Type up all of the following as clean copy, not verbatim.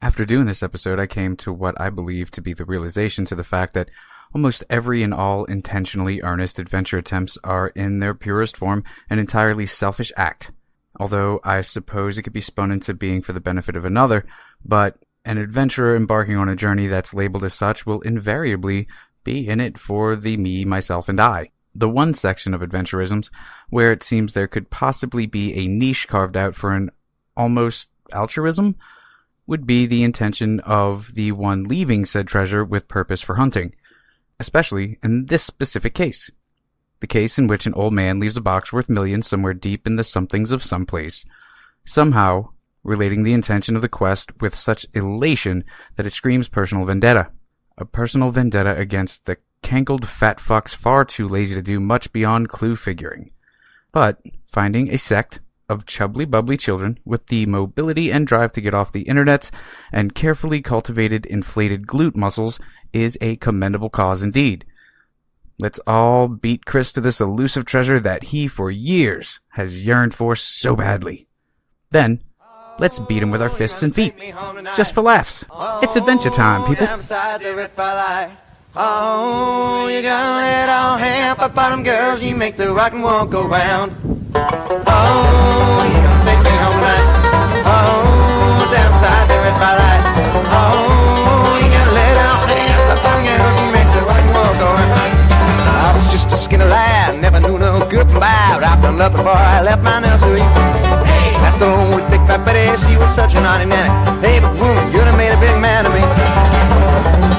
After doing this episode, I came to what I believe to be the realization to the fact that almost every and all intentionally earnest adventure attempts are, in their purest form, an entirely selfish act. Although I suppose it could be spun into being for the benefit of another, but an adventurer embarking on a journey that's labeled as such will invariably be in it for the me, myself, and I. The one section of adventurisms where it seems there could possibly be a niche carved out for an almost altruism would be the intention of the one leaving said treasure with purpose for hunting, especially in this specific case. The case in which an old man leaves a box worth millions somewhere deep in the somethings of some place, somehow relating the intention of the quest with such elation that it screams personal vendetta. A personal vendetta against the cankled fat fucks far too lazy to do much beyond clue figuring. But finding a sect of chubbly bubbly children with the mobility and drive to get off the internets and carefully cultivated inflated glute muscles is a commendable cause indeed. Let's all beat Chris to this elusive treasure that he for years has yearned for so badly. Then, let's beat him with our fists and feet. Just for laughs. It's adventure time, people. Oh, you gotta let all half up bottom girls, you make the rock and roll go round. Oh, you gonna take me home tonight. Oh, downside the red light. Oh, you gotta let all half up bottom girls, you make the rock and roll go round. I was just a skinny lad, never knew no good from bad. I fell up before I left my nursery. Hey, that the one with big fat Betty, she was such a naughty nanny. Hey, but woman, you'd have made a big man of me.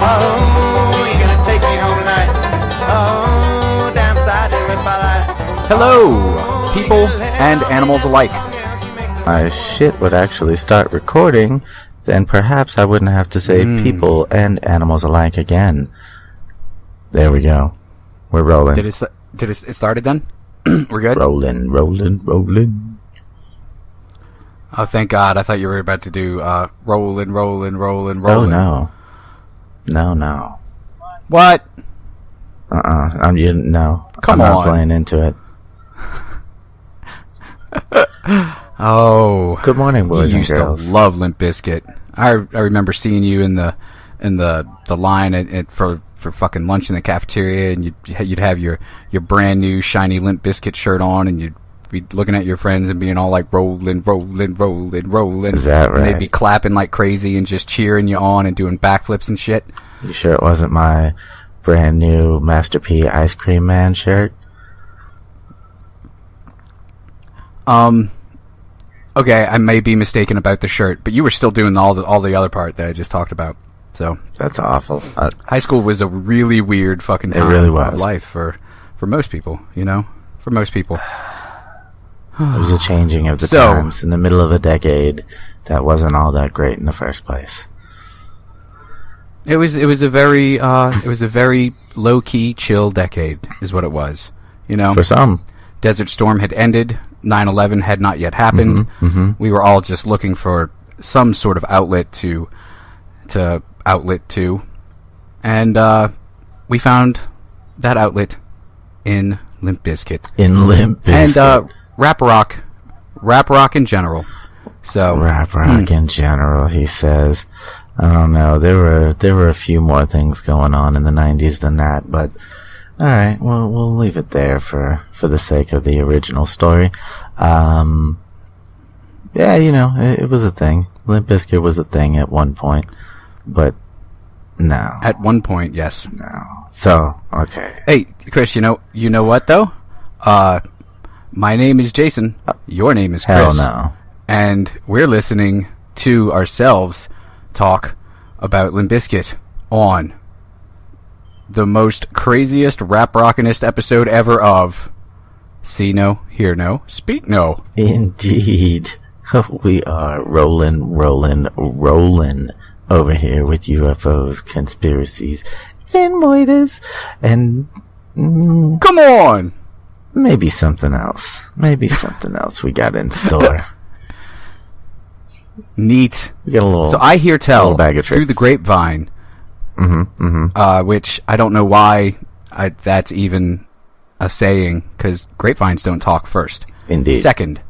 Oh, you're gonna take me home tonight. Oh, damn side the red light. Hello, people and animals alike. My shit would actually start recording, then perhaps I wouldn't have to say people and animals alike again. There we go. We're rolling. Did it started then? We're good? Rolling. Oh, thank God. I thought you were about to do rolling. Oh, no. No. What? No. Come I'm on. not playing into it. Oh. Good morning, boys You and used girls. to love Limp Bizkit. I remember seeing you in the line for fucking lunch in the cafeteria, and you'd have your brand new shiny Limp Bizkit shirt on, and you'd be looking at your friends and being all like rolling. Is that right? And they'd be clapping like crazy and just cheering you on and doing backflips and shit. You sure it wasn't my brand new Master P Ice Cream Man shirt? Okay, I may be mistaken about the shirt, but you were still doing all the other part that I just talked about. So That's awful. high school was a really weird fucking time really of was. life for most people, you know? For most people. It was a changing of the So- times in the middle of a decade that wasn't all that great in the first place. It was a very low key, chill decade, is what it was. You know, For some. Desert Storm had ended, 9/11 had not yet happened. We were all just looking for some sort of outlet to outlet to, and we found that outlet in Limp Bizkit In Limp Bizkit. and rap rock in general. So Rap rock in general, he says. I don't know. There were a few more things going on in the 90s than that, but alright, we'll leave it there for the sake of the original story. Yeah, you know, it was a thing. Limp Bizkit was a thing at one point, but no. at one point, yes. No. So, okay. Hey, Chris, you know what though? My name is Jason. Your name is Chris. Hell no. And we're listening to ourselves talk about Limp Bizkit on the most craziest rap rockinest episode ever of See No, Hear No, Speak No. Indeed. We are rolling over here with UFOs, conspiracies, and moitas, and Come on! maybe something else. Maybe something else we got in store. Neat. We got a little. So I hear tell little bag of through the tricks. grapevine, which I don't know why that's even a saying, because grapevines don't talk first. Indeed. Second,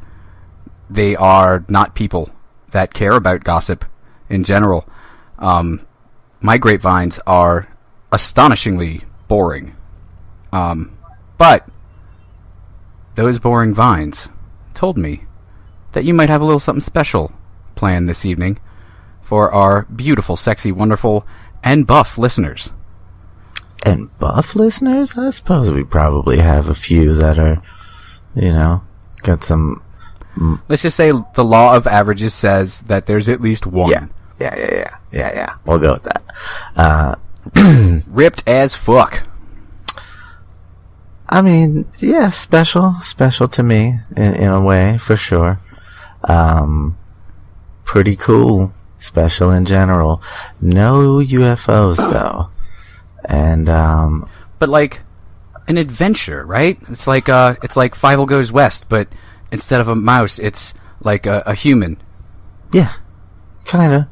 they are not people that care about gossip. in general. My grapevines are astonishingly boring. But those boring vines told me that you might have a little something special planned this evening for our beautiful, sexy, wonderful, and buff listeners. And buff listeners? I suppose we probably have a few that are, got some... Let's just say the law of averages says that there's at least one. Yeah. We'll go with that. Ripped as fuck. I mean, yeah, special to me in a way, for sure. Pretty cool, special in general. No UFOs though, and but like an adventure, right? It's like Fievel Goes West, but instead of a mouse, it's like a human. Yeah, kinda.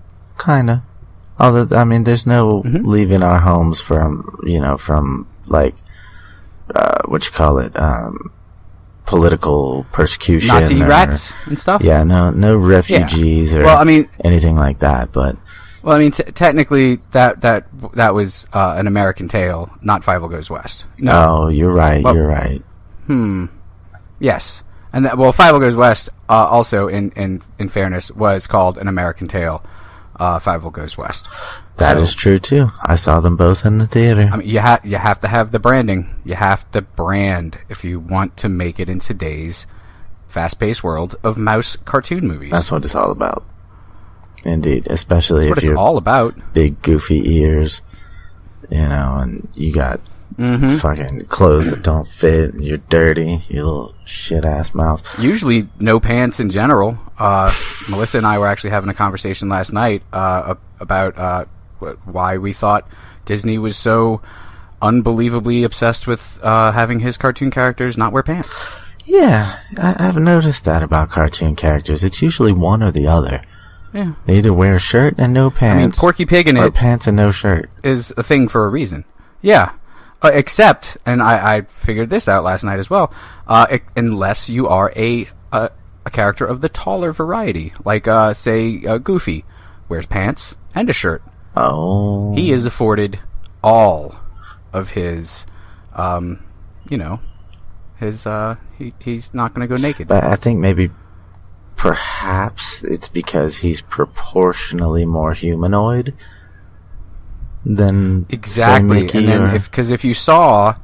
Although, I mean, there's no leaving our homes from like, political persecution. Nazi rats and stuff? Yeah, no refugees or anything like that, but... Well, I mean, technically, that was an American Tale, not Fievel Goes West. No. Oh, you're right, you're right. Yes. And Fievel Goes West, also, in fairness, was called An American Tale, Fievel Goes West. That is true, too. I saw them both in the theater. I mean, you have to have the branding. You have to brand if you want to make it in today's fast-paced world of mouse cartoon movies. That's what it's all about. Indeed. Especially That's if you're what it's all about. Big, goofy ears, and you got fucking clothes that don't fit, and you're dirty, you little shit-ass mouse. Usually no pants in general. Melissa and I were actually having a conversation last night about why we thought Disney was so unbelievably obsessed with having his cartoon characters not wear pants. Yeah, I've noticed that about cartoon characters. It's usually one or the other. Yeah. They either wear a shirt and no pants. I mean, Porky Pig in or it pants and no shirt is a thing for a reason. Yeah. Except, and I figured this out last night as well, unless you are a character of the taller variety, like, say, Goofy wears pants and a shirt. Oh. He is afforded all of his, he's not going to go naked. But I think maybe perhaps it's because he's proportionally more humanoid than exactly. say, Mickey, and then if you saw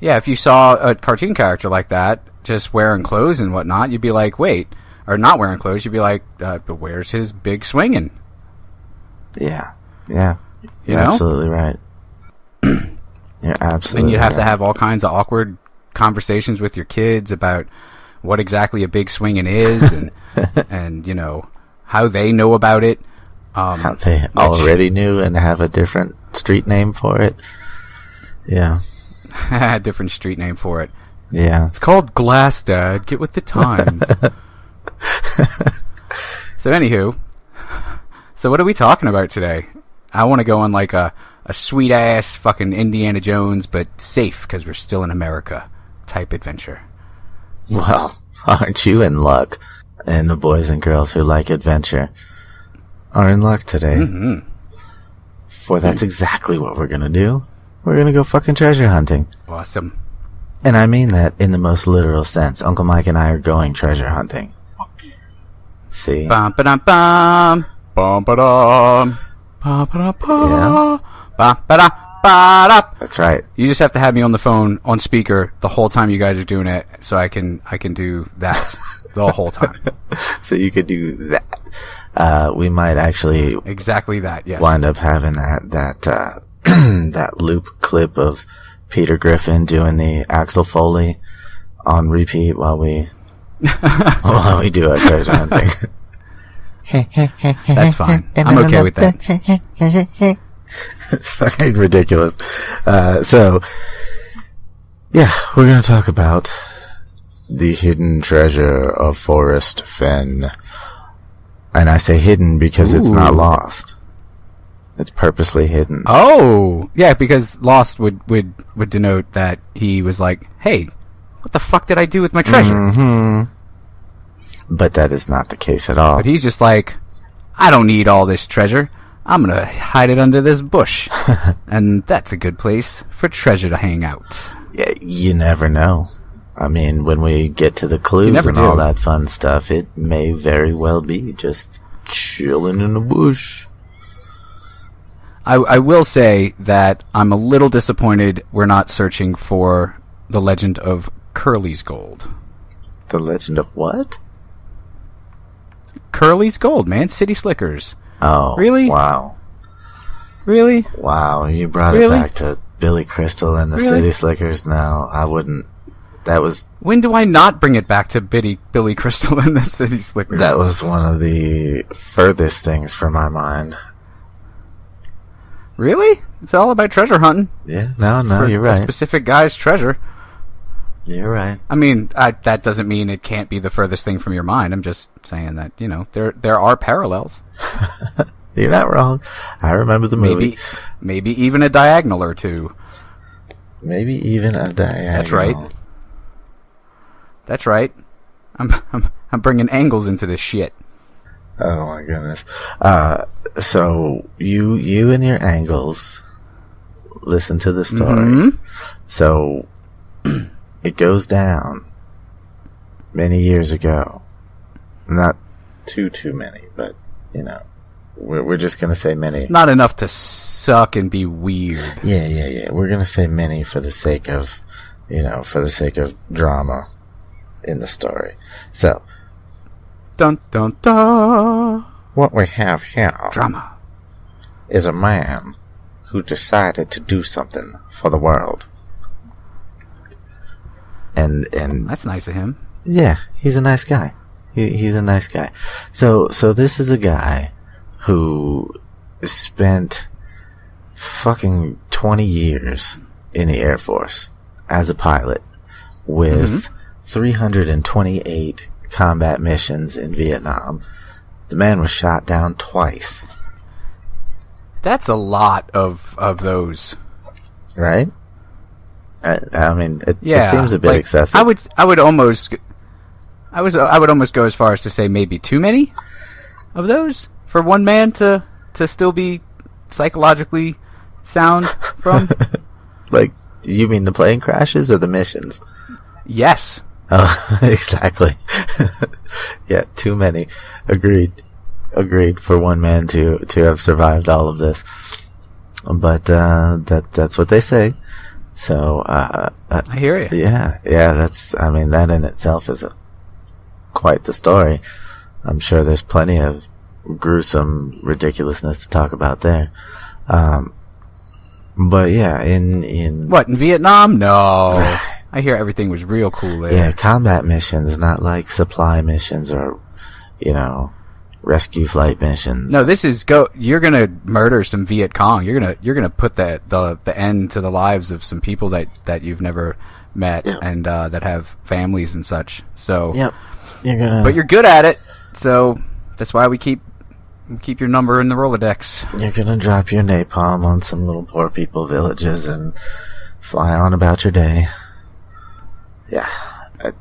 a cartoon character like that just wearing clothes and whatnot, you'd be like, wait, or not wearing clothes, you'd be like, but where's his big swinging? Yeah. You're absolutely right. You're absolutely And you'd have to right. have all kinds of awkward conversations with your kids about what exactly a big swinging is and and how they know about it. How they already knew and have a different street name for it. Yeah. Different street name for it. Yeah. It's called Glass, Dad. Get with the times. So anywho, so what are we talking about today? I want to go on like a sweet ass fucking Indiana Jones, but safe because we're still in America type adventure. Well, aren't you in luck? And the boys and girls who like adventure are in luck today. Mm-hmm. For that's exactly what we're gonna do. We're gonna go fucking treasure hunting. Awesome. And I mean that in the most literal sense. Uncle Mike and I are going treasure hunting. See? Bum ba dum bum. Bum ba dum. Bum ba dum bum. Yeah. Bum ba dum ba dum. That's right. You just have to have me on the phone on speaker the whole time you guys are doing it, so I can do that the whole time. So you could do that. We might actually Exactly that. Yes. wind up having that that loop clip of Peter Griffin doing the Axel Foley on repeat while we do our treasure hunting. That's fine. I'm okay with that. It's fucking ridiculous. So, yeah, we're gonna talk about the hidden treasure of Forest Fen. And I say hidden because it's not lost. It's purposely hidden. Oh, yeah, because Lost would denote that he was like, hey, what the fuck did I do with my treasure? Mm-hmm. But that is not the case at all. But he's just like, I don't need all this treasure. I'm gonna hide it under this bush. And that's a good place for treasure to hang out. Yeah, you never know. I mean, when we get to the clues and all that fun stuff, it may very well be just chilling in the bush. I will say that I'm a little disappointed we're not searching for the legend of Curly's Gold. The legend of what? Curly's Gold, man. City Slickers. Oh, really? Wow. Really? Wow, you brought it back to Billy Crystal and the City Slickers now. I wouldn't... That was... When do I not bring it back to Billy Crystal and the City Slickers? That was one of the furthest things from my mind. Really? It's all about treasure hunting. Yeah, no, you're A right. specific guy's treasure. You're right. I mean, that doesn't mean it can't be the furthest thing from your mind. I'm just saying that, there are parallels. You're not wrong. I remember the movie. Maybe even a diagonal or two. Maybe even a diagonal. That's right. I'm bringing angles into this shit. Oh my goodness. So you and your angles listen to the story. Mm-hmm. So it goes down many years ago. Not too many, but we're just gonna say many. Not enough to suck and be weird. Yeah. We're gonna say many for the sake of drama in the story. So dun dun dun. What we have here Drama is a man who decided to do something for the world. And that's nice of him. Yeah, he's a nice guy. He's a nice guy. So this is a guy who spent fucking 20 years in the Air Force as a pilot with 328 combat missions in Vietnam. The man was shot down twice. That's a lot of those. Right? I mean, it seems a bit excessive. I would almost go as far as to say maybe too many of those for one man to still be psychologically sound from. Like, you mean the plane crashes or the missions? Yes. Oh, exactly. Yeah, too many. Agreed for one man to have survived all of this. But that's what they say. So I hear you. Yeah, that in itself is quite the story. I'm sure there's plenty of gruesome ridiculousness to talk about there. But yeah, in Vietnam? No. I hear everything was real cool there. Yeah, combat missions, not like supply missions or, rescue flight missions. No, this is you're gonna murder some Viet Cong. You're gonna put the end to the lives of some people that you've never met and that have families and such. So yep, but you're good at it. So that's why we keep your number in the Rolodex. You're gonna drop your napalm on some little poor people villages and fly on about your day. Yeah,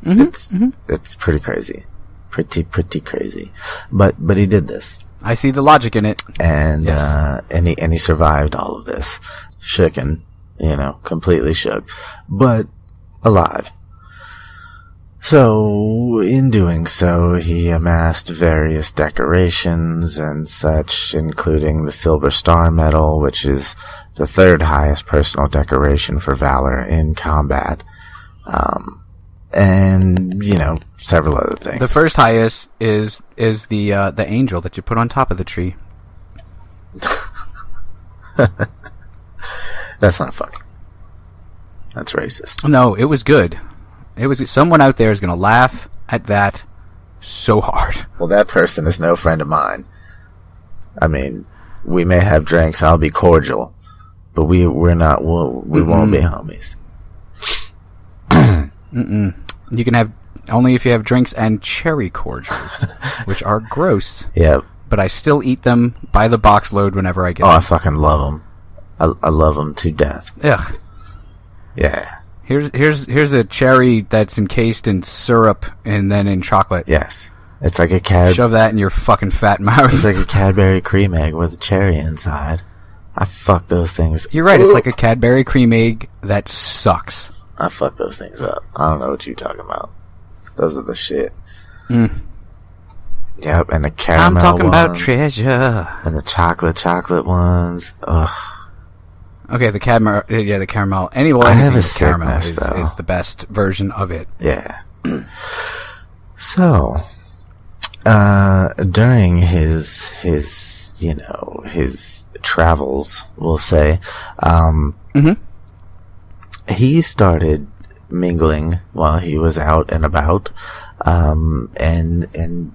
it's pretty crazy, pretty crazy, but he did this. I see the logic in it, and yes. and he survived all of this, shooken, completely shook, but alive. So in doing so, he amassed various decorations and such, including the Silver Star Medal, which is the third highest personal decoration for valor in combat. And several other things. The first highest is the angel that you put on top of the tree. That's not funny. That's racist. No, it was good. It was someone out there is going to laugh at that so hard. Well, that person is no friend of mine. I mean, we may have drinks. I'll be cordial, but we're not. We won't be homies. You can have only if you have drinks and cherry cordials, which are gross. Yep. But I still eat them by the box load whenever I get them. I fucking love them. I love them to death. Ugh. Yeah. Here's a cherry that's encased in syrup and then in chocolate. Yes. It's like a Shove that in your fucking fat It's mouth. like a Cadbury cream egg with a cherry inside. I fuck those things. You're right. It's like a Cadbury cream egg that sucks. I fuck those things up. I don't know what you're talking about. Those are the shit. Mm. Yep, and the I'm caramel talking about ones, treasure. and the chocolate ones. Ugh. Okay, the caramel. Yeah, the caramel. I Anything have a with caramel sickness, though. is the best version of it. Yeah. So, during his travels, we'll say, he started mingling while he was out and about, and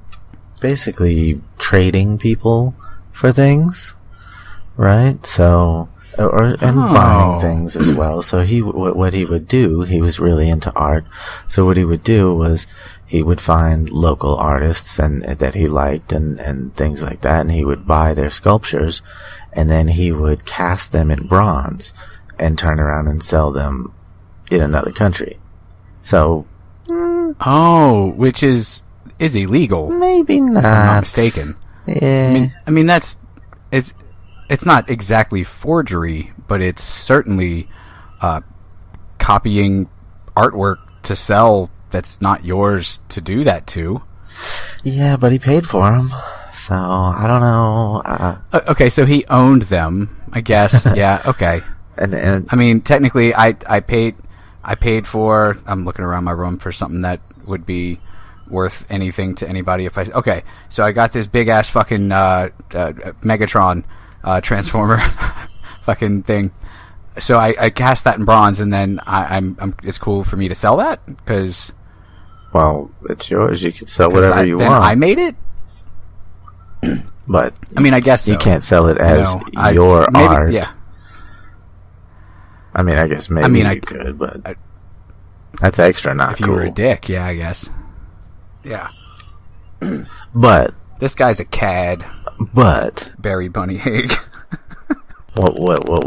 basically trading people for things, right? So, and buying things as well. So what he would do, he was really into art. So what he would do was he would find local artists and that he liked and things like that, and he would buy their sculptures, and then he would cast them in bronze and turn around and sell them in another country. So Oh, which is illegal. maybe not. If I'm not mistaken. Yeah. I mean it's not exactly forgery, but it's certainly copying artwork to sell that's not yours to do that to. Yeah, but he paid for them, so I don't know. Okay, so he owned them, I guess. Yeah, okay. And I mean, technically, I paid for. I'm looking around my room for something that would be worth anything to anybody. If I okay, so I got this big ass fucking Megatron transformer fucking thing. So I cast that in bronze, and then I'm it's cool for me to sell that because. well, it's yours. You can sell whatever you then want. I made it. But I mean, I guess you so. can't sell it as know, your maybe, art. Yeah. I mean, I guess maybe I you could, but that's extra not If you cool. were a dick, yeah, I guess. Yeah. But This guy's a cad. Barry Bunny Hig. what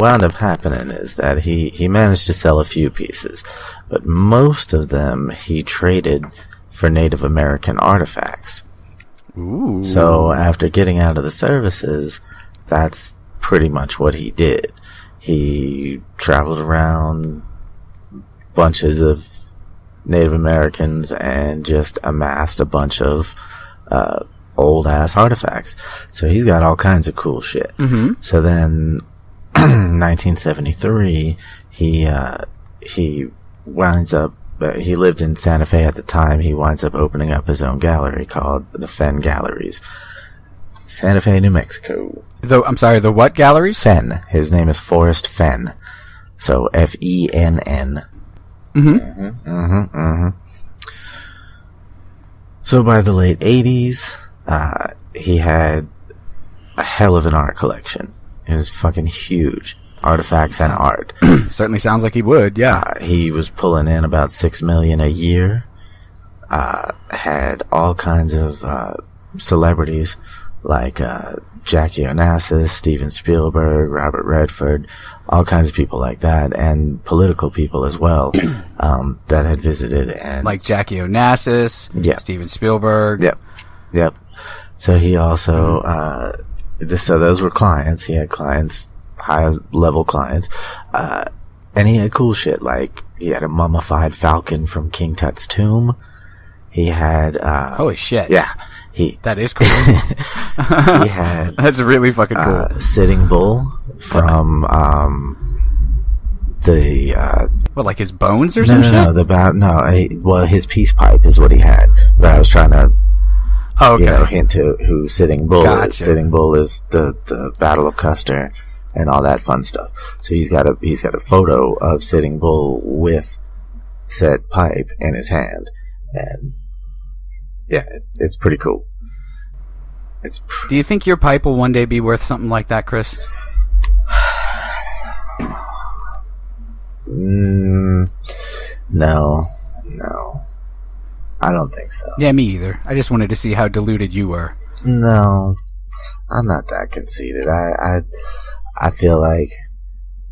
wound up happening is that he managed to sell a few pieces, but most of them he traded for Native American artifacts. Ooh. So after getting out of the services, that's pretty much what he did. He traveled around bunches of Native Americans and just amassed a bunch of old ass artifacts. So he's got all kinds of cool shit. Mm-hmm. So then 1973 he winds up he lived in Santa Fe at the time. He winds up opening up his own gallery called the Fenn Galleries. Santa Fe, New Mexico. I'm sorry, the what galleries? Fenn. His name is Forrest Fenn. So Fenn. So by the late 80s, he had a hell of an art collection. It was fucking huge. Artifacts and art. Certainly sounds like he would, yeah. He was pulling in about $6 million a year. Had all kinds of celebrities like Jackie Onassis, Steven Spielberg, Robert Redford, all kinds of people like that, and political people as well that had visited. And like Jackie Onassis, Yeah. Steven Spielberg. Yep. So he also so those were clients. He had clients, high level clients, and he had cool shit like he had a mummified falcon from King Tut's tomb. He had Holy shit. yeah. That is cool. He had That's really fucking cool. Sitting Bull from the What, like his bones or some shit? well, his peace pipe is what he had. But I was trying to Oh, okay. hint to who Sitting Bull is. Gotcha. Sitting Bull is the Battle of Custer and all that fun stuff. So he's got a photo of Sitting Bull with said pipe in his hand, and yeah, it's pretty cool. Do you think your pipe will one day be worth something like that, Chris? No, I don't think so. Yeah, me either. I just wanted to see how deluded you were. No, I'm not that conceited. I feel like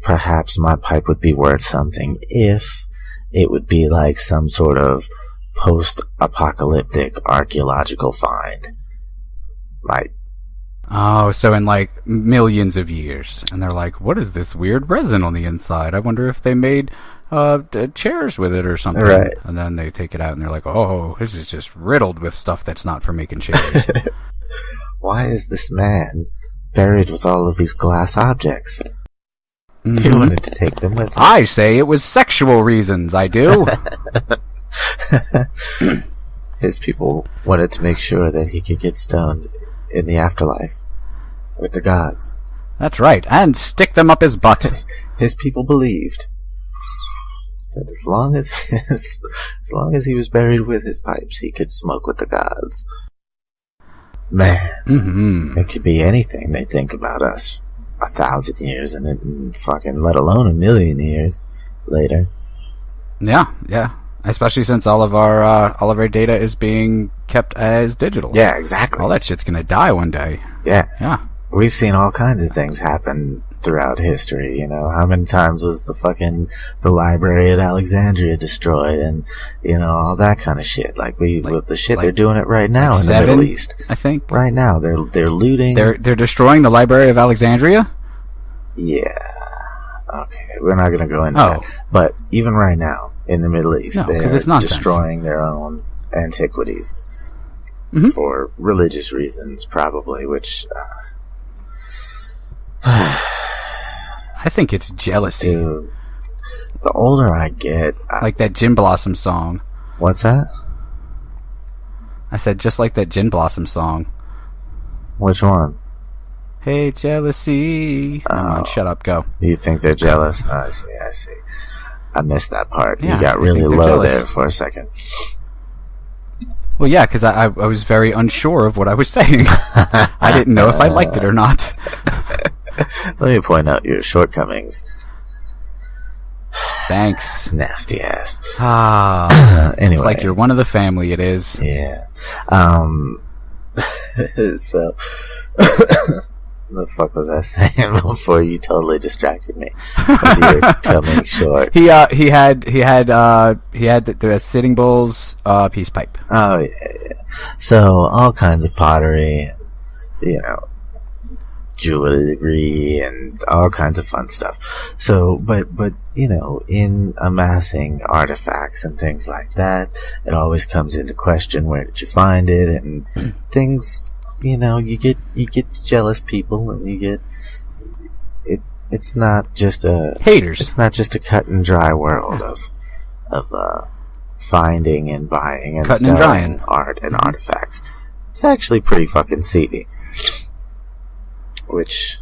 perhaps my pipe would be worth something if it would be like some sort of post-apocalyptic archaeological find. Like, Oh, so in like millions of years. And they're like, what is this weird resin on the inside? I wonder if they made chairs with it or something. Right. And then they take it out and they're like, oh, this is just riddled with stuff that's not for making chairs. why is this man buried with all of these glass objects? He Mhm. wanted to take them with him. I say it was sexual reasons, I do. His people wanted to make sure that he could get stoned in the afterlife with the gods. That's right. And stick them up his butt. His people believed that as long as he was buried with his pipes, he could smoke with the gods. Man, Mm-hmm. it could be anything they think about us 1,000 years and fucking let alone 1,000,000 years later. Yeah, yeah. Especially since all of our data is being kept as digital. Yeah, exactly. All that shit's gonna die one day. Yeah. Yeah. We've seen all kinds of things happen throughout history, you know. How many times was the library at Alexandria destroyed and, you know, all that kind of shit. With the shit, they're doing it right now in the Middle East. I think. Right now, they're looting. They're destroying the Library of Alexandria? Yeah. Okay, we're not gonna go into Oh. that. But even right now, in the Middle East, No, 'cause they're it's nonsense. destroying their own antiquities. Mhm. For religious reasons, probably, which... I think it's jealousy. Dude, the older I get... Like that Gin Blossom song. What's that? I said just like that Gin Blossom song. Which one? Hey, jealousy. Come on, Oh. shut up, go. You think they're jealous? I see. I missed that part. Yeah, You got I really think they're low jealous. there for a second. Well, yeah, because I was very unsure of what I was saying. I didn't know if I liked it or not. Let me point out your shortcomings. Thanks. Nasty ass. Ah, Anyway. it's like you're one of the family, it is. Yeah. So... What the fuck was I saying before you totally distracted me with your coming short? He had the Sitting Bull's peace pipe. Oh, yeah. So, all kinds of pottery, you know, jewelry, and all kinds of fun stuff. So, but, you know, in amassing artifacts and things like that, it always comes into question, where did you find it, and things, you know, you get jealous people, and you get, it's not just a Haters. It's not just a cut and dry world of finding and buying and Cutting and selling drying. art and artifacts. It's actually pretty fucking seedy, which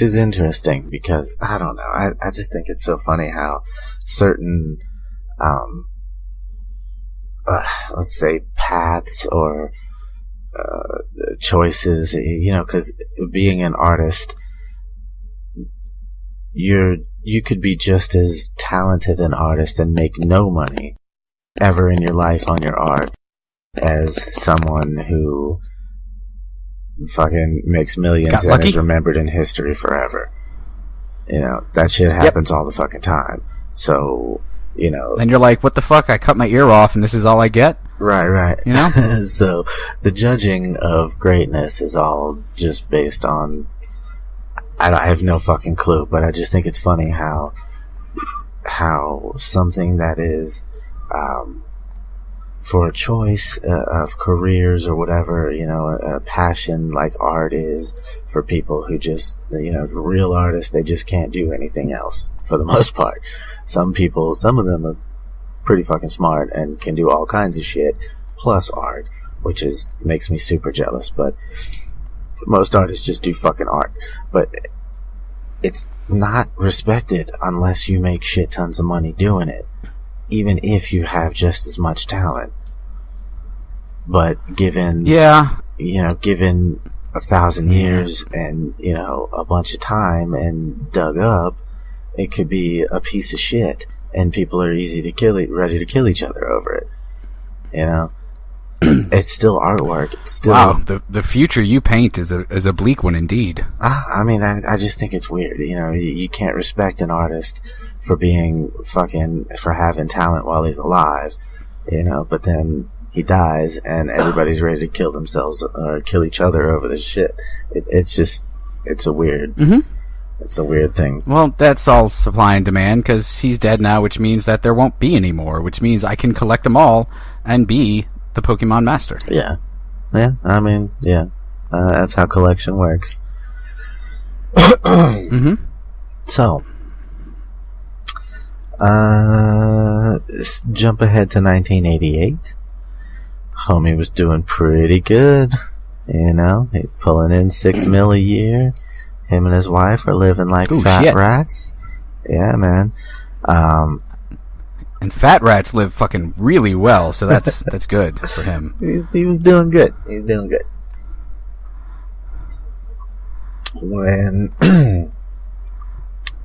is interesting, because I don't know. I just think it's so funny how certain let's say paths or choices, you know, because being an artist, you could be just as talented an artist and make no money ever in your life on your art as someone who fucking makes millions Got and lucky? is remembered in history forever. You know, that shit happens all the fucking time. So, you know... And you're like, what the fuck? I cut my ear off and this is all I get? Right. You know? So, the judging of greatness is all just based on... I have no fucking clue, but I just think it's funny how something that is... for a choice of careers or whatever, you know, a passion like art is for people who just, you know, real artists, they just can't do anything else for the most part. Some of them are pretty fucking smart and can do all kinds of shit plus art, which makes me super jealous, but most artists just do fucking art. But it's not respected unless you make shit tons of money doing it, even if you have just as much talent. But given 1,000 years and, you know, a bunch of time and dug up, it could be a piece of shit, and people are ready to kill each other over it. You know? It's still artwork. It's still... Wow, the future you paint is a bleak one indeed. I mean, I just think it's weird. You know, you can't respect an artist for having talent while he's alive, But then he dies and everybody's ready to kill themselves or kill each other over this shit. It's a weird thing. Well, that's all supply and demand, because he's dead now, which means that there won't be any more, which means I can collect them all and be the Pokemon Master. Yeah. Yeah, I mean, yeah. That's how collection works. So, jump ahead to 1988. Homie was doing pretty good. He's pulling in $6 million a year. Him and his wife are living like fat rats. Yeah, man. And fat rats live fucking really well, so that's good for him. He was doing good. He's doing good. When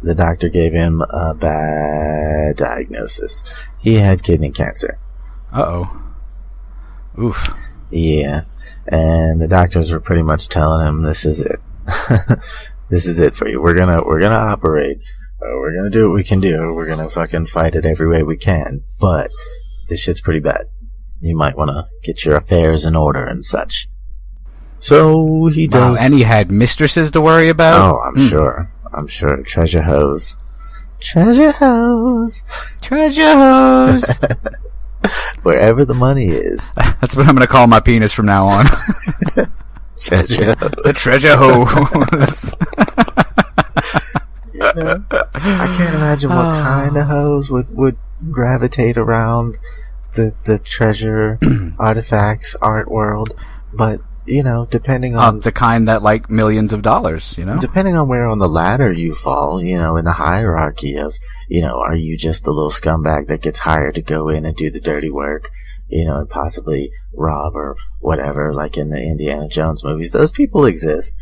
the doctor gave him a bad diagnosis, he had kidney cancer. Uh-oh. Oof. Yeah. And the doctors were pretty much telling him, this is it. This is it for you. We're gonna operate. We're gonna do what we can do. We're gonna fucking fight it every way we can. But this shit's pretty bad. You might want to get your affairs in order and such. So he does. Wow, and he had mistresses to worry about? Oh, I'm sure. I'm sure. Treasure hose. Treasure hose. Treasure hose. Wherever the money is. That's what I'm going to call my penis from now on. Treasure. The treasure hose. I can't imagine what kind of hose would gravitate around the treasure artifacts art world, but depending on the kind that like millions of dollars, depending on where on the ladder you fall, in the hierarchy of, are you just the little scumbag that gets hired to go in and do the dirty work, and possibly rob or whatever, like in the Indiana Jones movies. Those people exist,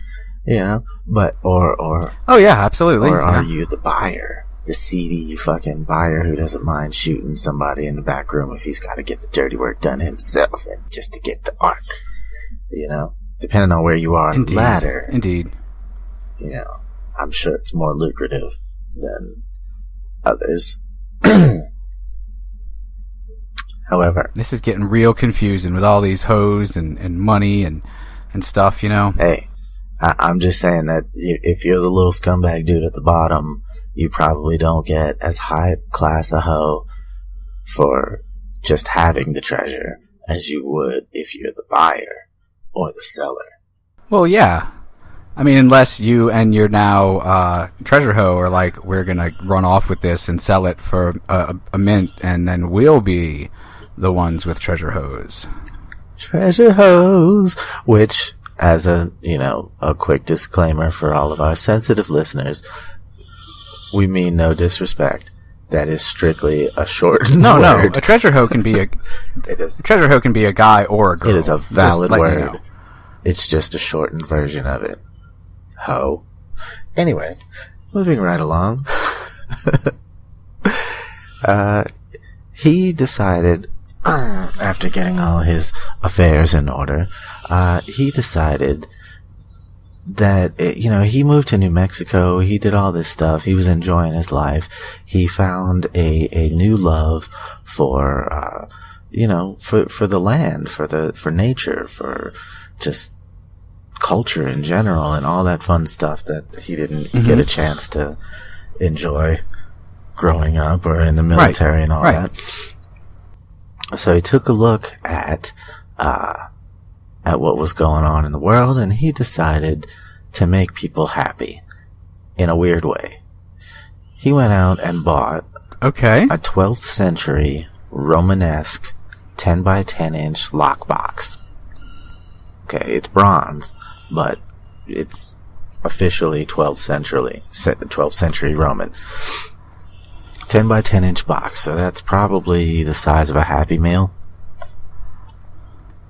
but or oh yeah, absolutely. Or are you the buyer, the seedy fucking buyer who doesn't mind shooting somebody in the back room if he's got to get the dirty work done himself and just to get the art? Depending on where you are on the ladder. Indeed. I'm sure it's more lucrative than others. However, this is getting real confusing with all these hoes and money and stuff, Hey, I'm just saying that if you're the little scumbag dude at the bottom, you probably don't get as high class a hoe for just having the treasure as you would if you're the buyer or the seller. Well, yeah. I mean, unless you and your now treasure hoe are like, we're going to run off with this and sell it for a mint, and then we'll be the ones with treasure hoes. Treasure hoes! Which, as a quick disclaimer for all of our sensitive listeners, we mean no disrespect. That is strictly a shortened word. No. A treasure hoe can be a treasure hoe can be a guy or a girl. It is a valid word. You know. It's just a shortened version of it. Hoe. Anyway, moving right along. He decided, after getting all his affairs in order, he decided that, he moved to New Mexico, he did all this stuff, he was enjoying his life, he found a new love for, for the land, for nature, for just culture in general, and all that fun stuff that he didn't get a chance to enjoy growing up or in the military and all that. So he took a look at what was going on in the world, and he decided to make people happy in a weird way. He went out and bought a 12th century Romanesque 10 by 10 inch lockbox. Okay, it's bronze, but it's officially 12th century Roman. 10 by 10 inch box, so that's probably the size of a Happy Meal.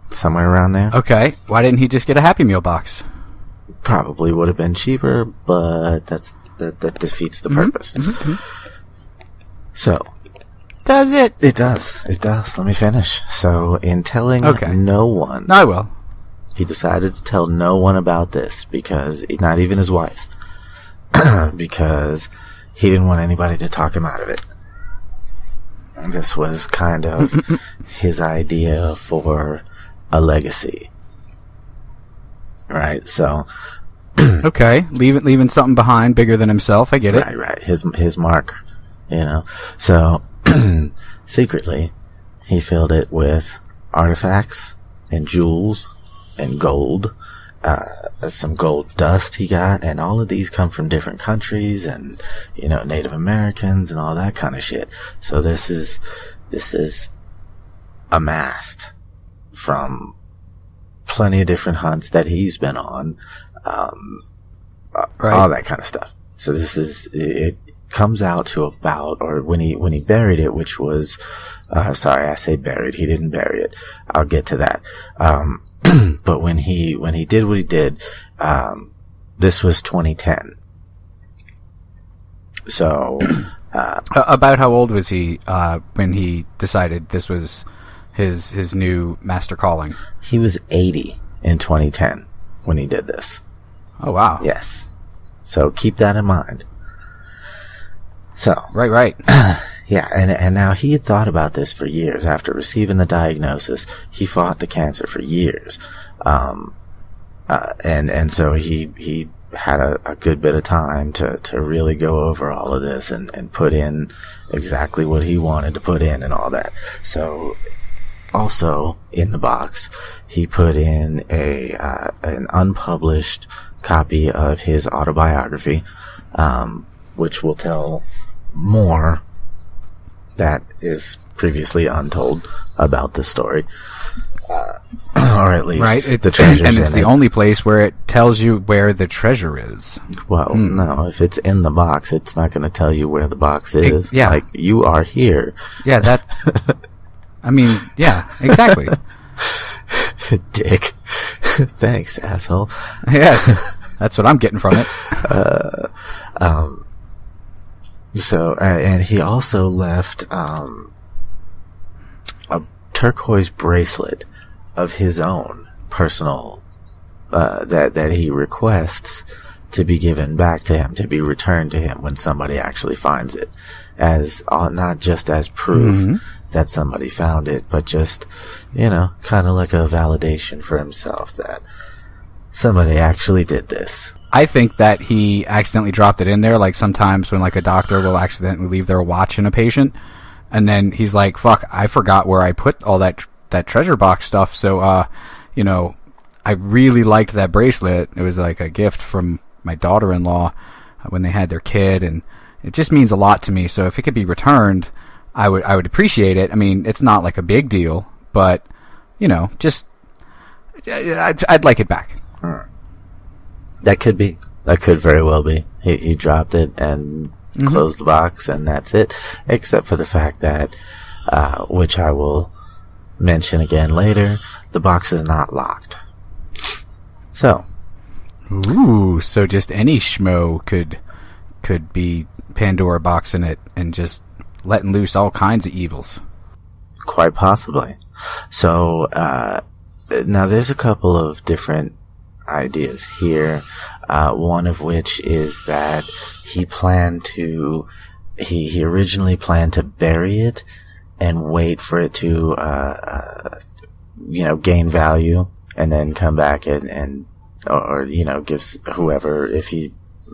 Somewhere around there. Okay, why didn't he just get a Happy Meal box? Probably would have been cheaper, but that defeats the purpose. So, does it? It does. Let me finish. So, in telling no one, I will. He decided to tell no one about this, because not even his wife, because he didn't want anybody to talk him out of it. This was kind of his idea for a legacy. Right? So, Okay, leaving something behind bigger than himself. I get it. right. His mark, you know. So, secretly, he filled it with artifacts and jewels and gold, some gold dust he got, and all of these come from different countries and, you know, Native Americans and all that kind of shit. So this is amassed from plenty of different hunts that he's been on, Right. all that kind of stuff. So it comes out to about, or when he buried it, which was, sorry, I say buried, he didn't bury it. I'll get to that. But when he did what he did, this was 2010. So, About how old was he when he decided this was his new master calling? he was 80 in 2010 when he did this. Oh wow! Yes. So keep that in mind. So, Right. yeah, and now he had thought about this for years. After receiving the diagnosis, he fought the cancer for years. And so he had a good bit of time to really go over all of this and put in exactly what he wanted to put in and all that. So, also in the box, he put in an unpublished copy of his autobiography, which will tell more that is previously untold about the story, or at least Right. the treasures and it's in the it. only place where it tells you where the treasure is. Well, no, if it's in the box, it's not going to tell you where the box is. yeah. Like, you are here. Yeah, that. I mean, yeah, exactly. Dick. Thanks, asshole. Yes, that's what I'm getting from it. So, and he also left a turquoise bracelet of his own personal, that he requests to be given back to him, to be returned to him when somebody actually finds it, as not just as proof that somebody found it, but just, you know, kind of like a validation for himself that somebody actually did this. I think that he accidentally dropped it in there, like sometimes when like a doctor will accidentally leave their watch in a patient, and then he's like, "Fuck, I forgot where I put all that treasure box stuff." So, you know, I really liked that bracelet. It was like a gift from my daughter-in-law when they had their kid, and it just means a lot to me. So if it could be returned, I would appreciate it. I mean, it's not like a big deal, but you know, just I'd like it back. That could be. That could very well be. He dropped it and closed the box, and that's it. Except for the fact that, which I will mention again later, the box is not locked. So. Ooh, so just any schmo could be Pandora boxing it and just letting loose all kinds of evils. Quite possibly. So, now there's a couple of different ideas here. One of which is that he originally planned to bury it and wait for it to, gain value and then come back and gives whoever, if he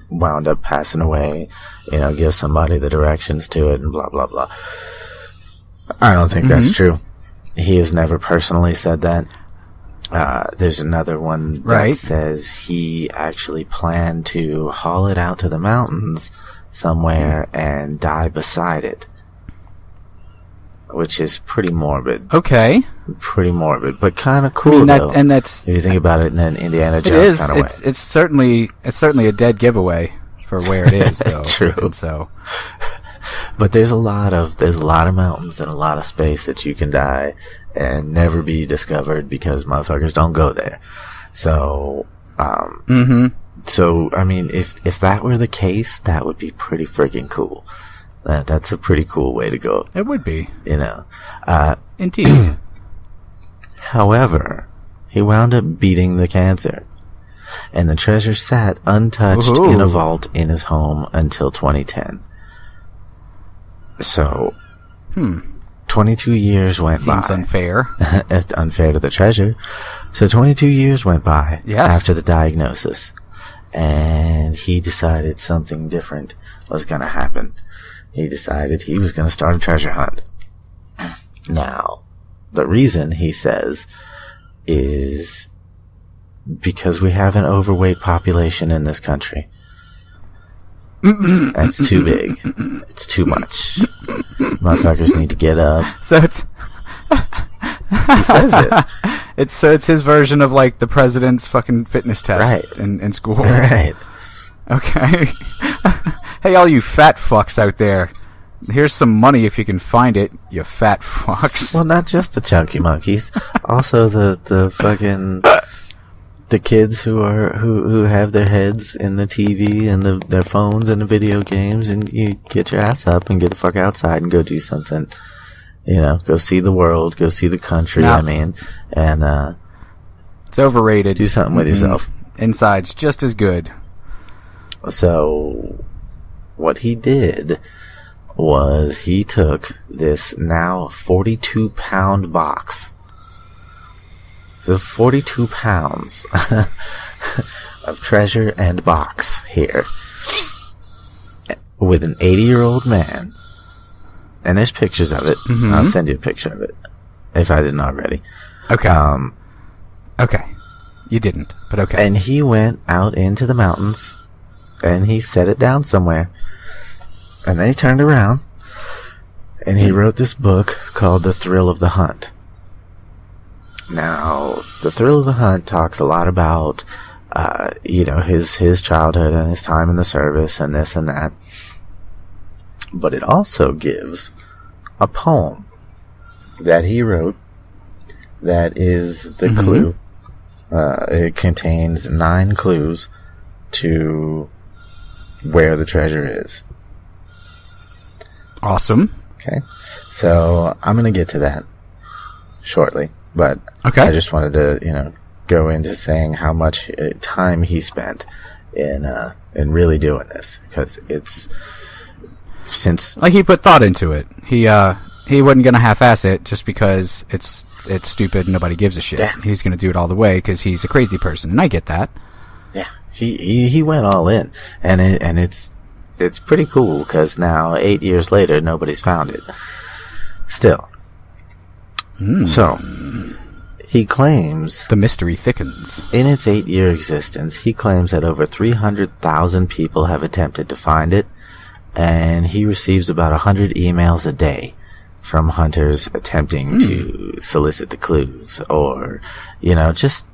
wound up passing away, give somebody the directions to it and blah, blah, blah. I don't think that's true. He has never personally said that. There's another one that says he actually planned to haul it out to the mountains somewhere and die beside it. Which is pretty morbid. Okay. Pretty morbid, but kind of cool, though. And that's, if you think about it in an Indiana Jones kind of way. It's certainly a dead giveaway for where it is, though. True. And so, but there's a lot of mountains and a lot of space that you can die and never be discovered because motherfuckers don't go there. So, so I mean, if that were the case, that would be pretty freaking cool. That's a pretty cool way to go. it would be. Indeed. However, he wound up beating the cancer, and the treasure sat untouched in a vault in his home until 2010. So, 22 years went Seems by. unfair. Unfair to the treasure. So 22 years went by Yes. after the diagnosis. And he decided something different was going to happen. He decided he was going to start a treasure hunt. Now, the reason, he says, is because we have an overweight population in this country. That's too big. It's too much. Motherfuckers need to get up. So it's He says this. it's his version of like the president's fucking fitness test Right. in school. Right. Okay. Hey, all you fat fucks out there. Here's some money if you can find it, you fat fucks. Well, not just the chunky monkeys, also the fucking the kids who have their heads in the TV and their phones and the video games, and you get your ass up and get the fuck outside and go do something. You know, go see the world, go see the country. No. I mean, and It's overrated. do something with yourself. Inside's just as good. So, what he did was he took this now 42-pound box. So 42 pounds of treasure and box here with an 80-year-old man. And there's pictures of it. I'll send you a picture of it if I didn't already. Okay. Okay. You didn't, but okay. And he went out into the mountains and he set it down somewhere. And then he turned around and he wrote this book called The Thrill of the Hunt. Now, The Thrill of the Hunt talks a lot about, his childhood and his time in the service and this and that. But it also gives a poem that he wrote that is the clue. It contains 9 clues to where the treasure is. Awesome. Okay. So, I'm going to get to that shortly. But Okay. I just wanted to, go into saying how much time he spent in really doing this. Because it's... Since... Like he put thought into it. He wasn't gonna half-ass it just because it's stupid and nobody gives a shit. Yeah. He's gonna do it all the way because he's a crazy person, and I get that. Yeah. He went all in. And it's pretty cool because now, 8 years later, nobody's found it. Still. So, he claims... The mystery thickens. In its 8-year existence, he claims that over 300,000 people have attempted to find it, and he receives about 100 emails a day from hunters attempting to solicit the clues, or, just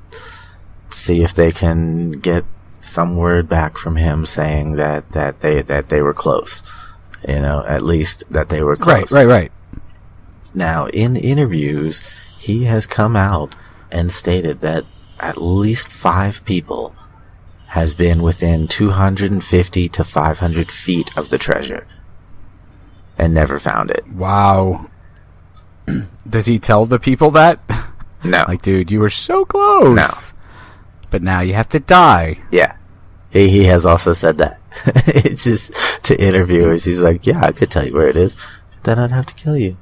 see if they can get some word back from him saying that they were close. At least that they were close. Right. Now, in interviews, he has come out and stated that at least 5 people has been within 250 to 500 feet of the treasure and never found it. Wow. Does he tell the people that? No. Like, dude, you were so close. No. But now you have to die. Yeah. He has also said that. It's just to interviewers. He's like, yeah, I could tell you where it is, but then I'd have to kill you.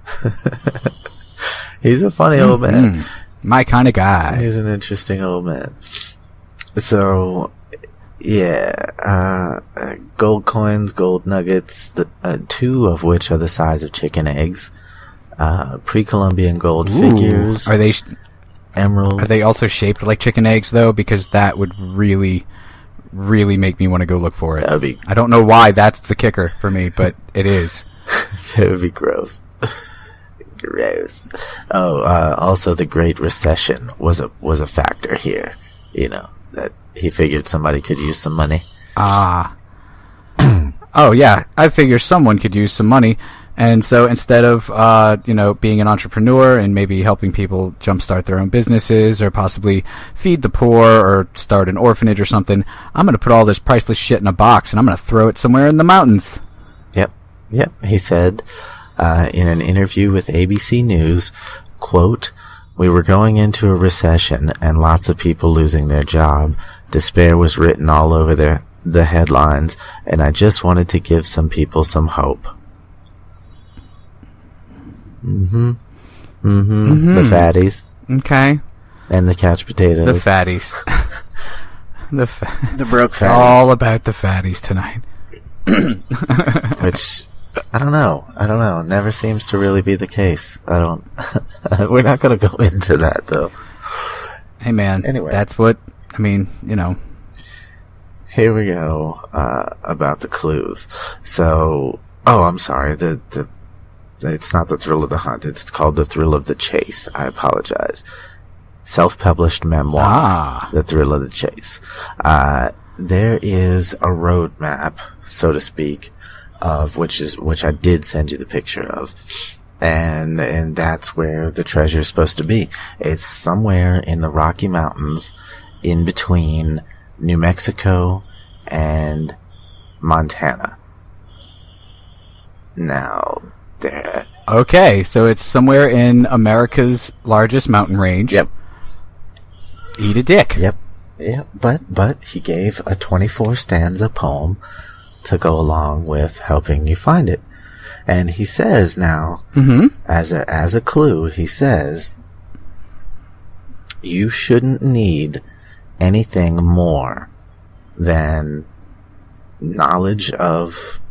He's a funny old man. My kind of guy. He's an interesting old man. So, yeah, gold coins, gold nuggets, 2 of which are the size of chicken eggs, pre-Columbian gold figures, Are emerald. they also shaped like chicken eggs, though? Because that would really, really make me want to go look for it. That would be... I don't know why that's the kicker for me, but it is. That would be gross. Gross. Oh, also the Great Recession was a factor here. That he figured somebody could use some money. Oh, yeah. I figure someone could use some money. And so instead of, being an entrepreneur and maybe helping people jumpstart their own businesses or possibly feed the poor or start an orphanage or something, I'm going to put all this priceless shit in a box and I'm going to throw it somewhere in the mountains. Yep. He said, in an interview with ABC News, quote, "We were going into a recession and lots of people losing their job. Despair was written all over the headlines, and I just wanted to give some people some hope." The fatties Okay. and the couch potatoes. The fatties. The broke It's fatties. all about the fatties tonight. Which, I don't know. Never seems to really be the case. We're not going to go into that, though. Hey, man. Anyway. That's what, I mean, you know. Here we go, about the clues. So, I'm sorry, it's not The Thrill of the Hunt, it's called The Thrill of the Chase. I apologize. Self-published memoir, The Thrill of the Chase. There is a road map, so to speak, of which I did send you the picture of. And that's where the treasure is supposed to be. It's somewhere in the Rocky Mountains, in between New Mexico and Montana. Now, there. Okay, so it's somewhere in America's largest mountain range. Yep. Eat a dick. Yep. But he gave a 24 stanza poem to go along with helping you find it. And he says now, as a clue, he says, you shouldn't need anything more than knowledge of,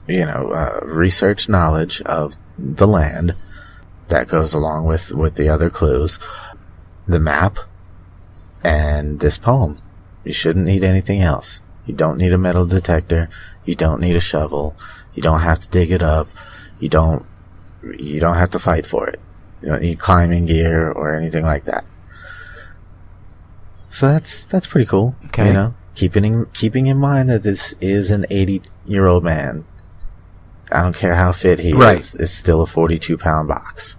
research knowledge of the land that goes along with the other clues, the map, and this poem. You shouldn't need anything else. You don't need a metal detector. You don't need a shovel. You don't have to dig it up. You don't have to fight for it. You don't need climbing gear or anything like that. So that's pretty cool. Okay. Keeping in mind that this is an 80-year-old man. I don't care how fit he Right. is. It's still a 42-pound box.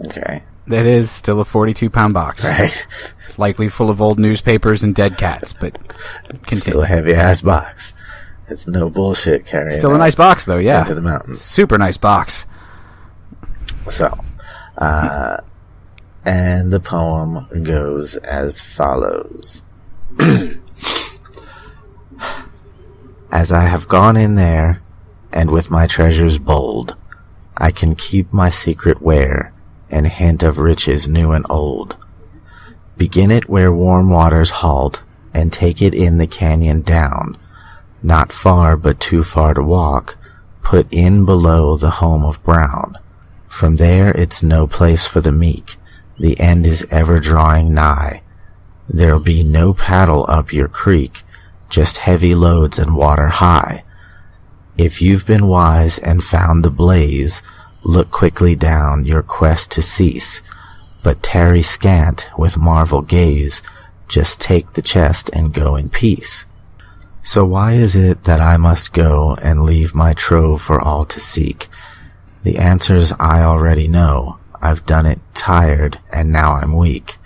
Okay. That is still a 42-pound box. Right. It's likely full of old newspapers and dead cats, but continue. Still a heavy-ass box. It's no bullshit carrying Still a that nice box, though, yeah. into the mountains. Super nice box. So, and the poem goes as follows. As I have gone in there, and with my treasures bold, I can keep my secret where, and hint of riches new and old. Begin it where warm waters halt, and take it in the canyon down, not far but too far to walk, put in below the home of Brown. From there it's no place for the meek, the end is ever drawing nigh. There'll be no paddle up your creek, just heavy loads and water high. If you've been wise and found the blaze, look quickly down your quest to cease, but tarry scant with marvel gaze, just take the chest and go in peace. So why is it that I must go and leave my trove for all to seek? The answers I already know. I've done it tired, and now I'm weak.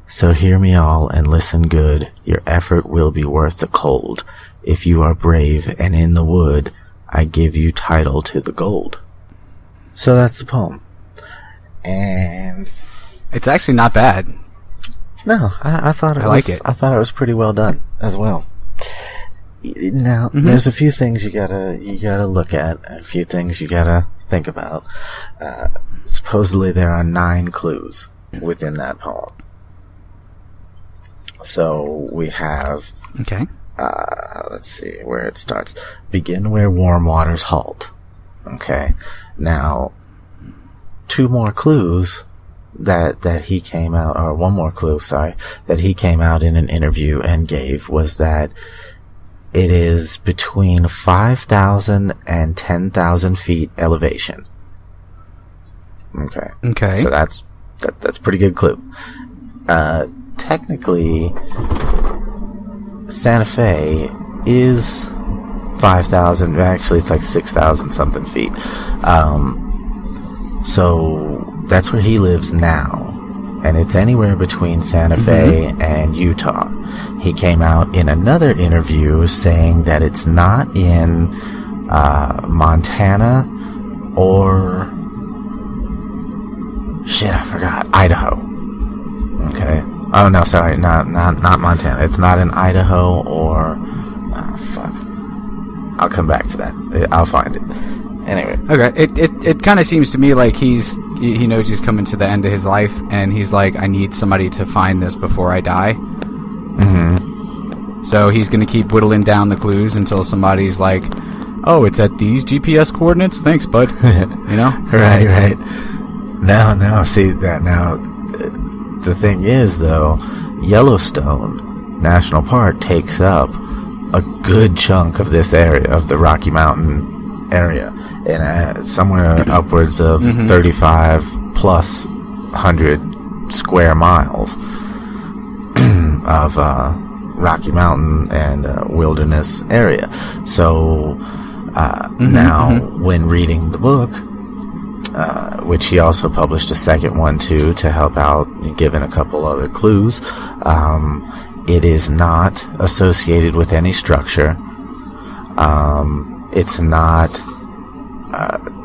So hear me all and listen good. Your effort will be worth the cold. If you are brave and in the wood, I give you title to the gold. So that's the poem. And It's actually not bad. no, I thought I like it. I thought it was pretty well done as well. Now, there's a few things you gotta look at, a few things you gotta think about. Supposedly there are 9 clues within that poem. So we have, Okay. let's see where it starts. Begin where warm waters halt. Okay. Now, 2 more clues that he came out, or 1 more clue, sorry, that he came out in an interview and gave was that it is between 5,000 and 10,000 feet elevation. Okay. Okay. So that's a pretty good clue. Technically, Santa Fe is 5,000, actually it's like 6,000 something feet. So that's where he lives now. And it's anywhere between Santa Fe and Utah. He came out in another interview saying that it's not in Montana or I forgot. Idaho. Okay. Oh no, sorry, not Montana. It's not in Idaho or fuck. I'll come back to that. I'll find it. Anyway. Okay, it kind of seems to me like he knows he's coming to the end of his life, and he's like, I need somebody to find this before I die. Mm-hmm. So he's going to keep whittling down the clues until somebody's like, oh, it's at these GPS coordinates? Thanks, bud. You know? Right. Now, see that now. The thing is, though, Yellowstone National Park takes up a good chunk of this area, of the Rocky Mountain area, and somewhere upwards of 35 plus 100 square miles of Rocky Mountain and wilderness area. So now, when reading the book, which he also published a second one too to help out, given a couple other clues, it is not associated with any structure. It's not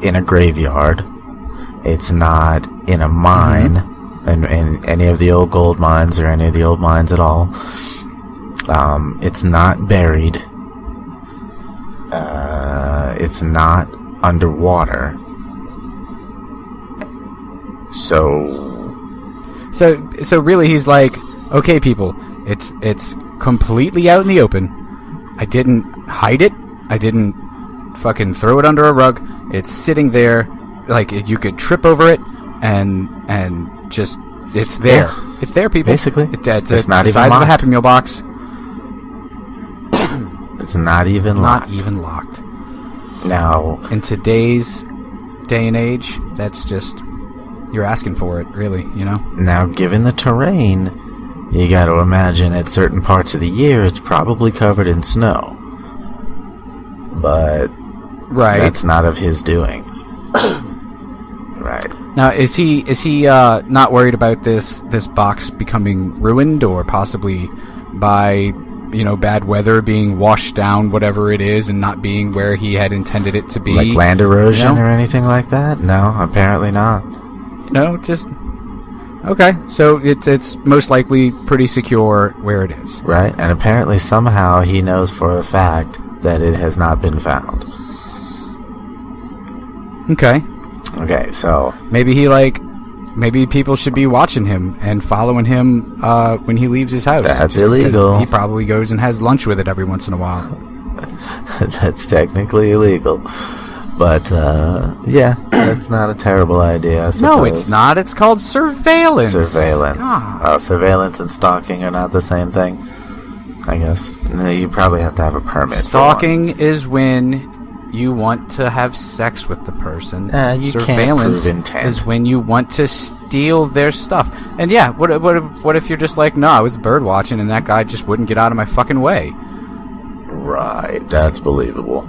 in a graveyard. It's not in a mine, in any of the old gold mines or any of the old mines at all. It's not buried. It's not underwater. So really he's like, okay, people, it's completely out in the open. I didn't hide it. I didn't fucking throw it under a rug. It's sitting there, like you could trip over it, and just it's there. Yeah. It's there, people. Basically, it's not the even size locked. of a Happy Meal box. It's not even locked. Not even locked. Now, In today's day and age, that's just, you're asking for it, really, you know? Now, given the terrain, you got to imagine at certain parts of the year it's probably covered in snow. But Right. that's not of his doing. Right. Now, is he not worried about this box becoming ruined, or possibly by, bad weather being washed down, whatever it is, and not being where he had intended it to be? Like land erosion No. or anything like that? No, apparently not. No, just okay. So it's most likely pretty secure where it is. Right? And apparently somehow he knows for a fact that it has not been found. Okay. Okay, so Maybe maybe people should be watching him and following him when he leaves his house. That's Just because illegal. He probably goes and has lunch with it every once in a while. that's technically illegal. But, yeah, that's not a terrible idea, I suppose. No, it's not. It's called surveillance. Surveillance. God. Surveillance and stalking are not the same thing, I guess. No, you probably have to have a permit. for Stalking is when you want to have sex with the person. You can't Surveillance prove intent. is when you want to steal their stuff. And yeah, what if you're just like, no, I was bird watching and that guy just wouldn't get out of my fucking way? one. Right, that's believable.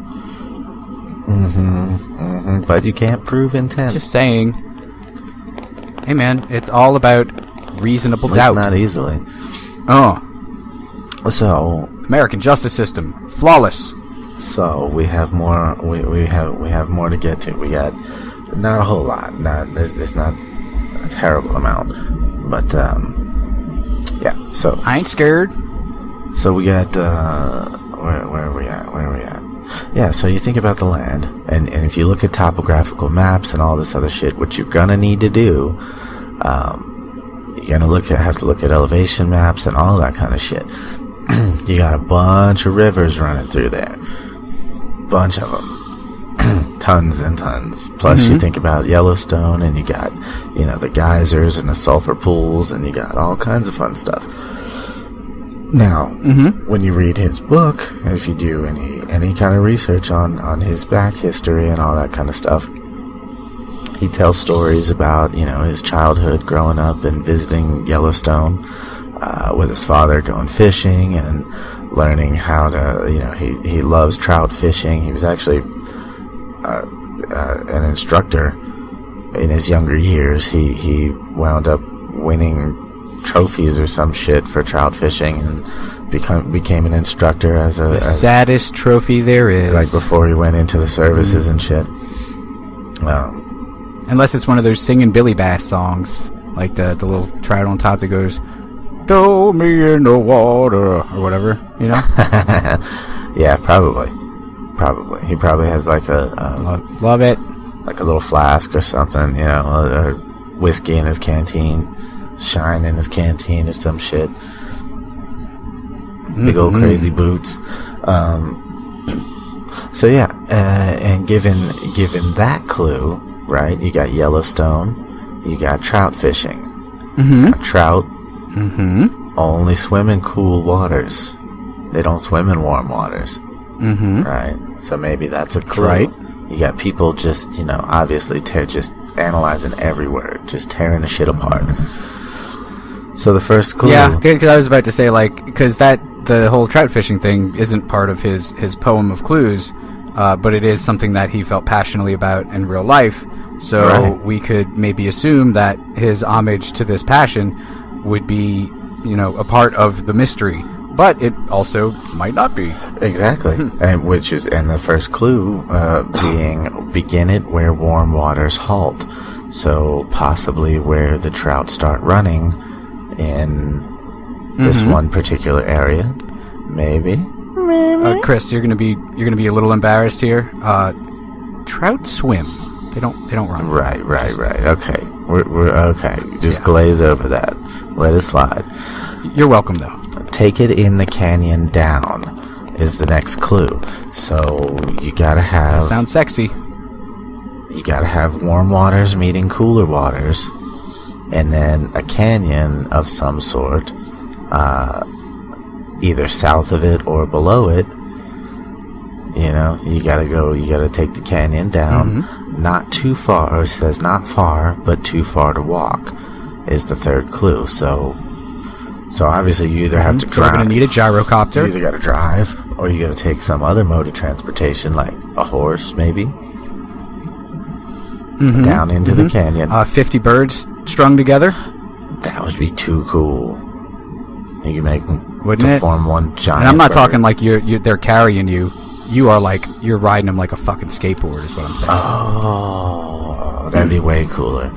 But you can't prove intent. Just saying. Hey man, it's all about reasonable At least doubt. not easily. Oh, So American justice system, flawless. we have more. We have more to get to. We got not a whole lot. It's not a terrible amount, but yeah. So I ain't scared. we got where are we at? Yeah. So you think about the land, and if you look at topographical maps and all this other shit, what you're gonna need to do, you're gonna have to look at elevation maps and all that kind of shit. You got a bunch of rivers running through there. Bunch of them. Tons and tons. Plus you think about Yellowstone, and you got, the geysers and the sulfur pools, and you got all kinds of fun stuff. Now, when you read his book, if you do any kind of research on his back history and all that kind of stuff, he tells stories about, his childhood growing up and visiting Yellowstone, with his father going fishing and learning how to, he loves trout fishing. He was actually an instructor in his younger years. He wound up winning trophies or some shit for trout fishing and became an instructor as The saddest trophy there is. like before he went into the services and shit. Unless it's one of those singing Billy Bass songs, like the little trout on top that goes, "Throw me in the water," or whatever, Yeah, probably. Probably. He probably has like Love it. like a little flask or something, you know, or whiskey in his canteen, shine in his canteen or some shit. Big old crazy boots. So yeah, and given that clue, right? You got Yellowstone, you got trout fishing. Trout only swim in cool waters. They don't swim in warm waters. Right? So maybe that's a clue. Right. You got people just, you know, obviously just analyzing every word, just tearing the shit apart. So the first clue... Yeah, because I was about to say, like, because the whole trout fishing thing isn't part of his poem of clues, but it is something that he felt passionately about in real life. So Right. we could maybe assume that his homage to this passion would be, you know, a part of the mystery. But it also might not be. Exactly. And the first clue being begin it where warm waters halt. So possibly where the trout start running in this one particular area. Maybe. Chris, you're gonna be a little embarrassed here. Trout swim. They don't run. Right. Okay. We're okay. Just glaze over that. Let it slide. You're welcome, though. Take it in the canyon down is the next clue. So you gotta have Sounds sexy. you gotta have warm waters meeting cooler waters, and then a canyon of some sort, either south of it or below it. You know, you gotta take the canyon down. Not too far, or it says not far, but too far to walk is the third clue. So obviously you either have to So we're drive. gonna need a You gyrocopter. either gotta drive, or you gotta take some other mode of transportation, like a horse, maybe, down into the canyon. 50 birds strung together. That would be too cool. You can make them Wouldn't to it? form one giant. And I'm not bird. talking like they're carrying you. You are like, you're riding them like a fucking skateboard is what I'm saying. Oh, that'd be way cooler.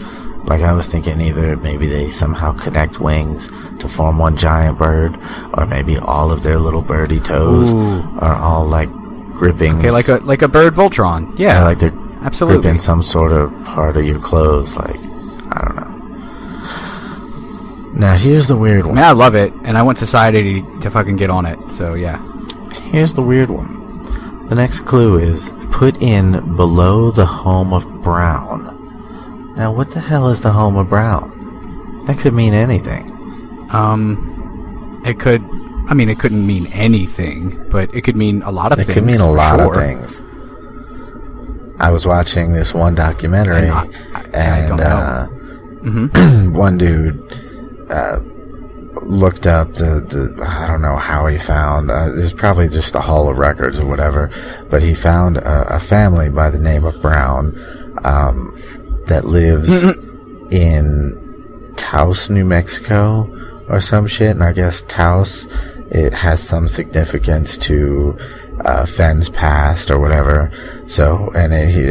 Like, I was thinking either maybe they somehow connect wings to form one giant bird, or maybe all of their little birdie toes Ooh. are all like gripping. Okay, like a bird Voltron. Yeah, like they're absolutely. gripping some sort of part of your clothes. Like, I don't know. Now, here's the weird I one. mean, I love it, and I want society to fucking get on it. So yeah. Here's the weird one. The next clue is put in below the home of Brown. Now, what the hell is the home of Brown? That could mean anything. It could. I mean, it couldn't mean anything, but it could mean a lot of It things. could mean a for lot of sure. things. I was watching this one documentary, I don't know. one dude looked up the I don't know how he found it's probably just a hall of records or whatever, but he found a family by the name of Brown that lives in Taos, New Mexico or some shit, and I guess Taos, it has some significance to Fenn's past or whatever. So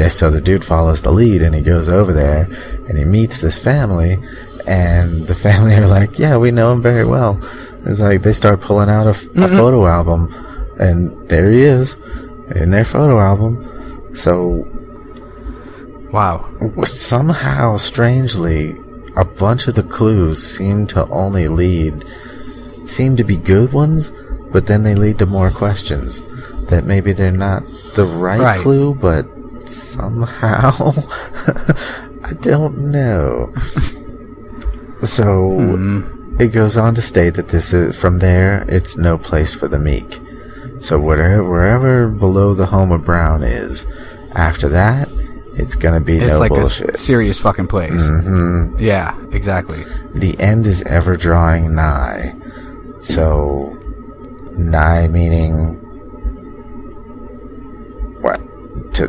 so the dude follows the lead and he goes over there and he meets this family, and the family are like, yeah, we know him very well. It's like they start pulling out a photo album, and there he is in their photo album. So Wow. somehow, strangely, a bunch of the clues seem to be good ones, but then they lead to more questions that maybe they're not the right clue, but somehow I don't know. So it goes on to state that this is from there, it's no place for the meek. So wherever below the home of Brown is, after that, it's gonna be It's no like bullshit. a serious fucking place. Yeah, exactly. The end is ever drawing nigh. So, nigh meaning what? To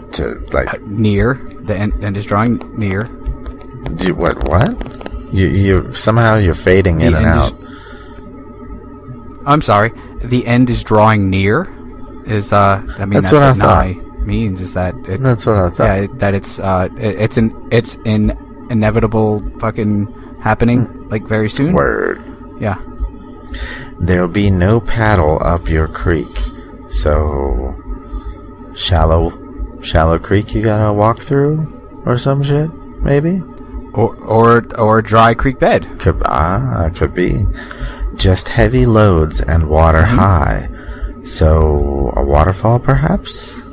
like Near. The end is drawing near. what? You somehow you're fading in and end is- out. I'm sorry. The end is drawing near. Is I mean That's what I thought. nigh means is that it, That's what I thought. yeah, that it's it's an inevitable fucking happening like very soon. Word. Yeah. There'll be no paddle up your creek. So shallow creek you gotta walk through or some shit, maybe? Or a dry creek bed. Could be. Just heavy loads and water high. So, a waterfall, perhaps?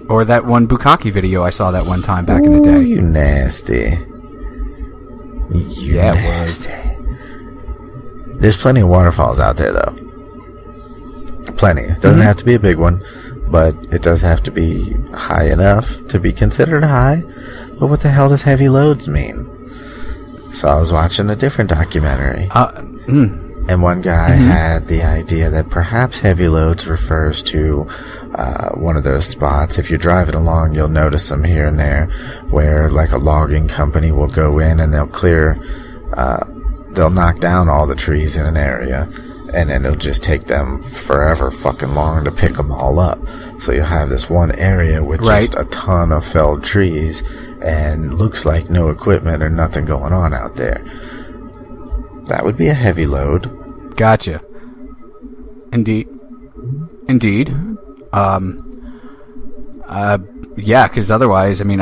Or that one Bukkake video I saw that one time back in the day. You nasty. Yeah, nasty. There's plenty of waterfalls out there, though. Plenty. It doesn't have to be a big one, but it does have to be high enough to be considered high. But what the hell does heavy loads mean? So I was watching a different documentary. And one guy had the idea that perhaps heavy loads refers to one of those spots. If you're driving along, you'll notice them here and there, where like a logging company will go in and they'll knock down all the trees in an area, and then it'll just take them forever fucking long to pick them all up. So you'll have this one area with just a ton of felled trees, and looks like no equipment or nothing going on out there. That would be a heavy load. Gotcha. Indeed. Yeah, because otherwise, I mean,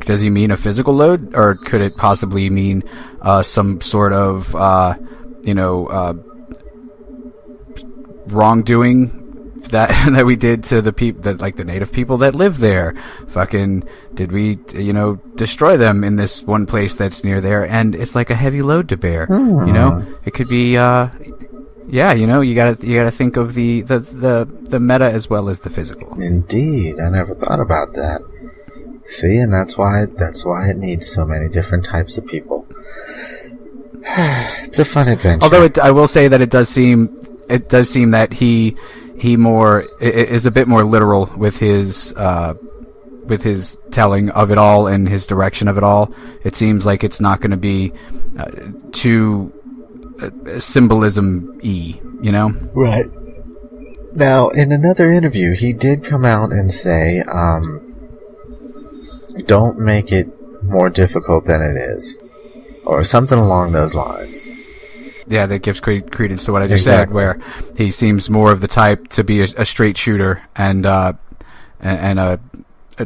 does he mean a physical load, or could it possibly mean some sort of, wrongdoing that we did to the people, that like the native people that live there? Fucking, did we, destroy them in this one place that's near there? And it's like a heavy load to bear. It could be, you gotta think of the meta as well as the physical. Indeed, I never thought about that. See, and that's why it needs so many different types of people. It's a fun adventure. Although I will say that it does seem that he more is a bit more literal with his telling of it all and his direction of it all. It seems like it's not going to be too symbolism-y, Right. Now, in another interview, he did come out and say, don't make it more difficult than it is. Or something along those lines. Yeah, that gives credence to what I just said, where he seems more of the type to be a straight shooter and a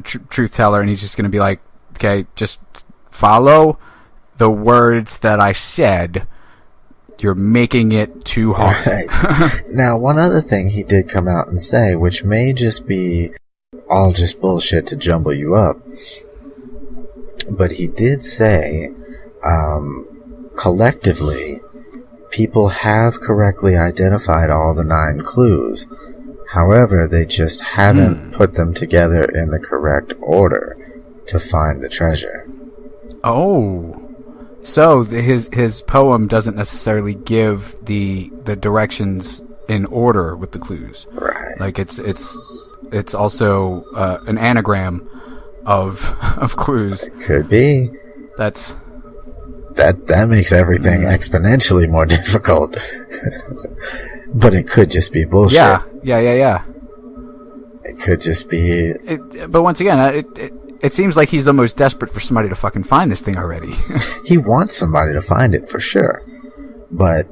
truth teller, and he's just going to be like, okay, just follow the words that I said. You're making it too hard. Right. Now, one other thing he did come out and say, which may just be all just bullshit to jumble you up, but he did say, collectively, people have correctly identified all the 9 clues. However, they just haven't put them together in the correct order to find the treasure. Oh. So his poem doesn't necessarily give the directions in order with the clues. Right. Like it's also an anagram of clues. It could be. That makes everything exponentially more difficult. But it could just be bullshit. Yeah. It could just be... But once again, it seems like he's almost desperate for somebody to fucking find this thing already. He wants somebody to find it, for sure. But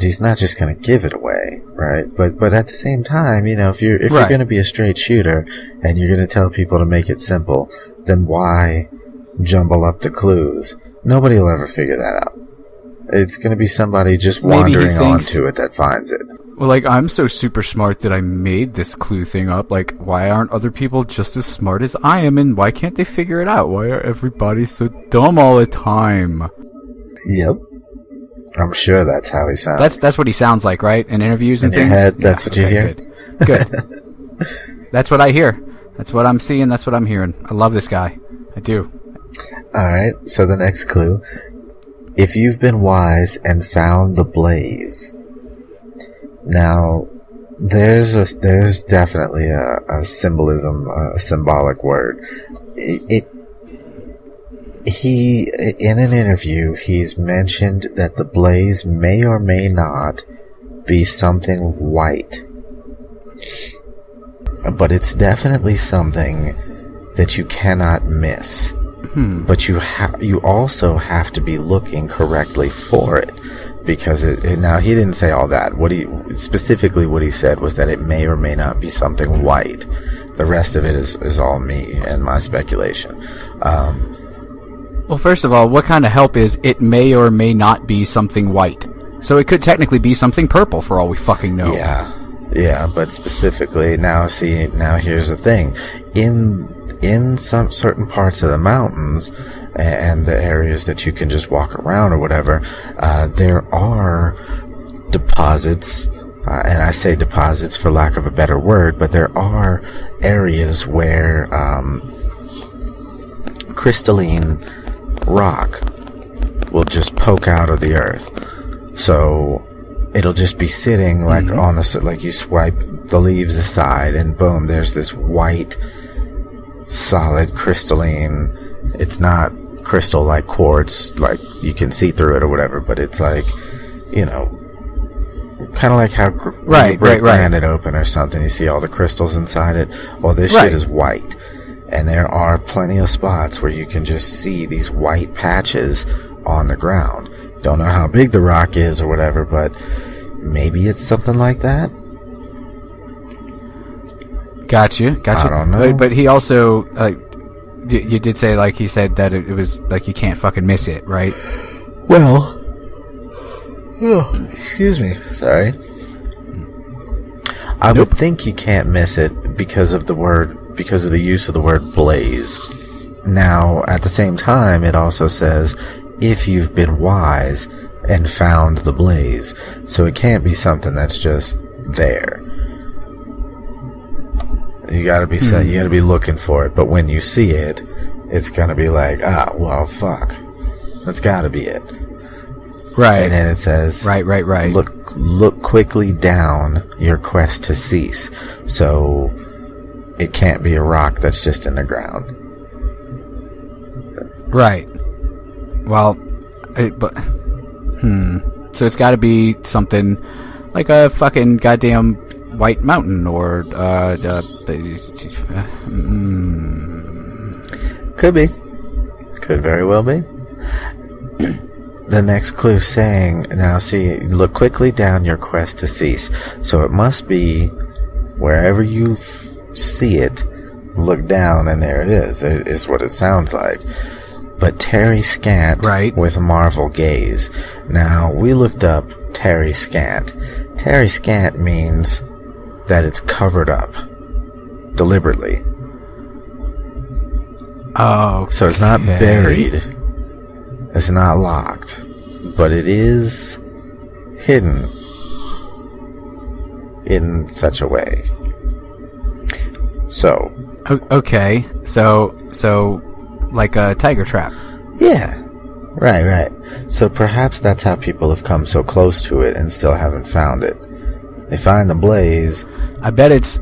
he's not just going to give it away, right? But at the same time, if you're going to be a straight shooter and you're going to tell people to make it simple, then why jumble up the clues? Nobody will ever figure that out. It's going to be somebody just wandering onto it that finds it. Well, like, I'm so super smart that I made this clue thing up. Like, why aren't other people just as smart as I am, and why can't they figure it out? Why are everybody so dumb all the time? Yep. I'm sure that's how he sounds. That's what he sounds like, right? In interviews and things? In your head, that's what you hear? Good. That's what I hear. That's what I'm seeing. That's what I'm hearing. I love this guy. I do. Alright, so the next clue. If you've been wise and found the blaze. Now, there's definitely a symbolism, a symbolic word. He, in an interview, he's mentioned that the blaze may or may not be something white. But it's definitely something that you cannot miss. But you also have to be looking correctly for it, because now he didn't say all that. What he said was that it may or may not be something white. The rest of it is all me and my speculation. Well, first of all, what kind of help is it may or may not be something white? So it could technically be something purple for all we fucking know. Yeah, but specifically, now here's the thing. In some certain parts of the mountains and the areas that you can just walk around or whatever, there are deposits, and I say deposits for lack of a better word, but there are areas where crystalline rock will just poke out of the earth. So it'll just be sitting like on like you swipe the leaves aside and boom, there's this white, solid crystalline. It's not crystal like quartz, like you can see through it or whatever, but it's like, you know, kind of like how you break granite open or something, you see all the crystals inside it. Well, this shit is white. And there are plenty of spots where you can just see these white patches on the ground. Don't know how big the rock is or whatever, but maybe it's something like that. Gotcha. I don't know. But he also, you did say, like, he said that it was, like, you can't fucking miss it, right? Well, excuse me, sorry. I would think you can't miss it because of the use of the word blaze. Now, at the same time, it also says, if you've been wise and found the blaze. So it can't be something that's just there. You gotta be you gotta be looking for it, but when you see it, it's gonna be like, well, fuck. That's gotta be it. Right. And then it says, right. Look quickly down your quest to cease. So it can't be a rock that's just in the ground. Right. Well, so it's got to be something like a fucking goddamn white mountain or Could be. Could very well be. The next clue saying, now see, look quickly down your quest to cease. So it must be wherever you see it, look down and there it is what it sounds like. But Terry Scant with Marvel Gaze. Now, we looked up Terry Scant. Terry Scant means that it's covered up deliberately. Oh, so it's not buried. It's not locked, but it is hidden in such a way. So, okay, so like a tiger trap. Yeah, right. So perhaps that's how people have come so close to it and still haven't found it. They find the blaze. I bet it's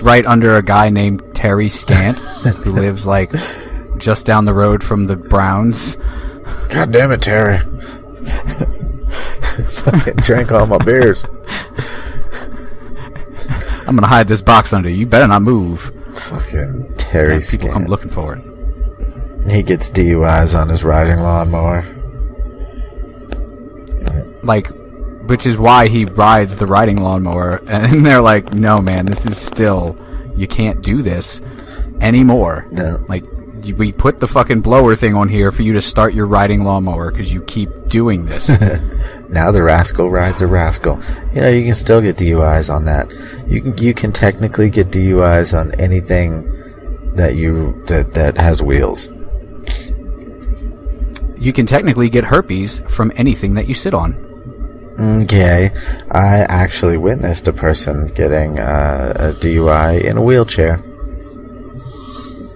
right under a guy named Terry Scant who lives like just down the road from the Browns. God damn it, Terry. Fucking drank all my beers. I'm gonna hide this box under you. You better not move. Fucking Terry Scant. People come looking for it. He gets DUIs on his riding lawnmower. Like, which is why he rides the riding lawnmower. And they're like, no, man, this is still, you can't do this anymore. No. Like, we put the fucking blower thing on here for you to start your riding lawnmower because you keep doing this. Now the rascal rides a rascal. You know, you can still get DUIs on that. You can technically get DUIs on anything that has wheels. You can technically get herpes from anything that you sit on. Okay. I actually witnessed a person getting a DUI in a wheelchair.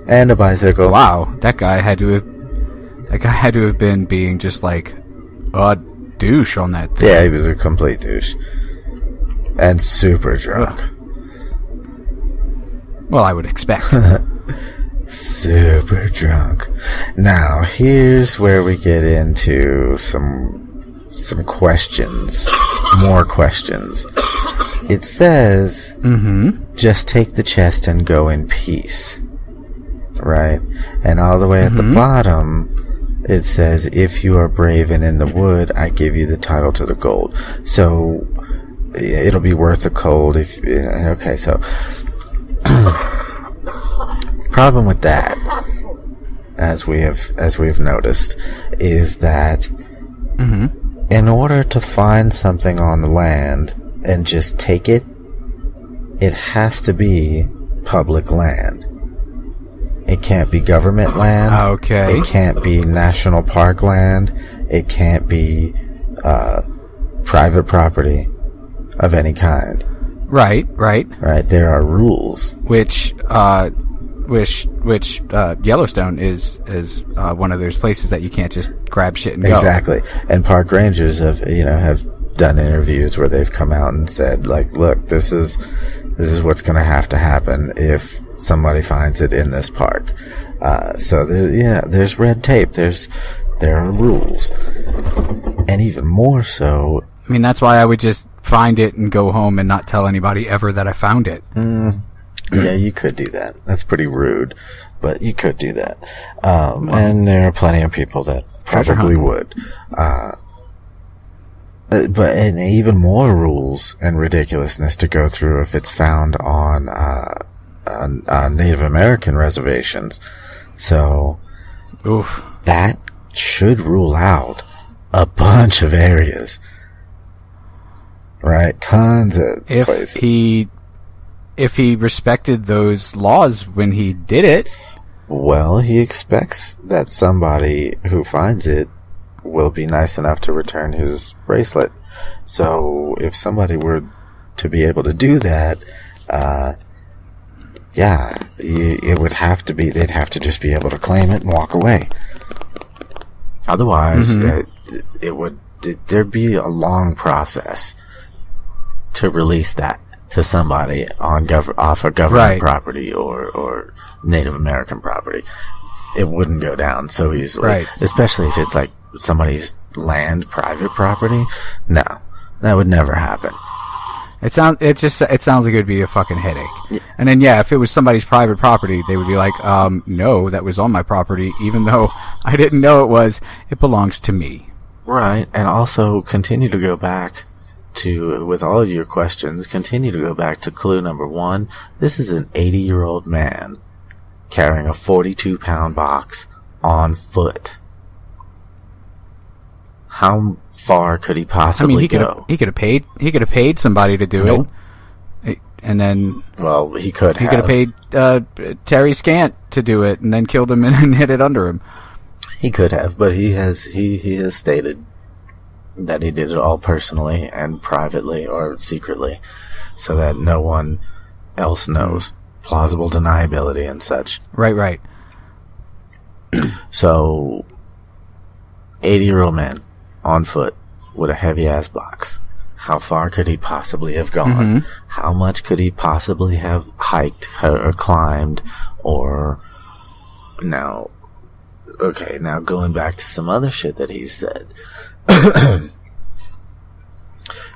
And a bicycle. Wow, that guy had to have been being just like a douche on that thing. Yeah, he was a complete douche. And super drunk. Well, I would expect. Super drunk. Now, here's where we get into some questions. More questions. It says, just take the chest and go in peace. Right? And all the way at the bottom, it says, if you are brave and in the wood, I give you the title to the gold. So it'll be worth the gold if, okay, so problem with that, as we've noticed, is that in order to find something on the land and just take it, it has to be public land. It can't be government land. Okay. It can't be national park land. It can't be private property of any kind. Right. Right. There are rules. Which Yellowstone is one of those places that you can't just grab shit and go. Exactly. And park rangers have done interviews where they've come out and said, like, look, this is what's going to have to happen if somebody finds it in this park. So there's red tape. There are rules, and even more so. I mean, that's why I would just find it and go home and not tell anybody ever that I found it. Yeah, you could do that. That's pretty rude, but you could do that. And there are plenty of people that probably would. But and even more rules and ridiculousness to go through if it's found on Native American reservations. So, that should rule out a bunch of areas, right? Tons of places. If he respected those laws when he did it, well, he expects that somebody who finds it will be nice enough to return his bracelet. So if somebody were to be able to do that, it would have to be, they'd have to just be able to claim it and walk away. Otherwise, there'd be a long process to release that to somebody off of government property or Native American property. It wouldn't go down so easily, especially if it's like somebody's land, private property. No, that would never happen. It sounds like it would be a fucking headache. Yeah. And then if it was somebody's private property, they would be like, no, that was on my property, even though I didn't know it was. It belongs to me. Right, and also continue to go back to, with all of your questions, continue to go back to clue number 1. This is an 80-year-old man carrying a 42-pound box on foot. How far could he possibly go? He could have paid somebody to do it, and then he could have paid Terry Scant to do it, and then killed him and hid it under him. He could have, but he has stated that he did it all personally and privately or secretly, so that no one else knows. Plausible deniability and such. Right. So, 80-year-old man on foot with a heavy-ass box. How far could he possibly have gone? How much could he possibly have hiked or climbed? Or now going back to some other shit that he said.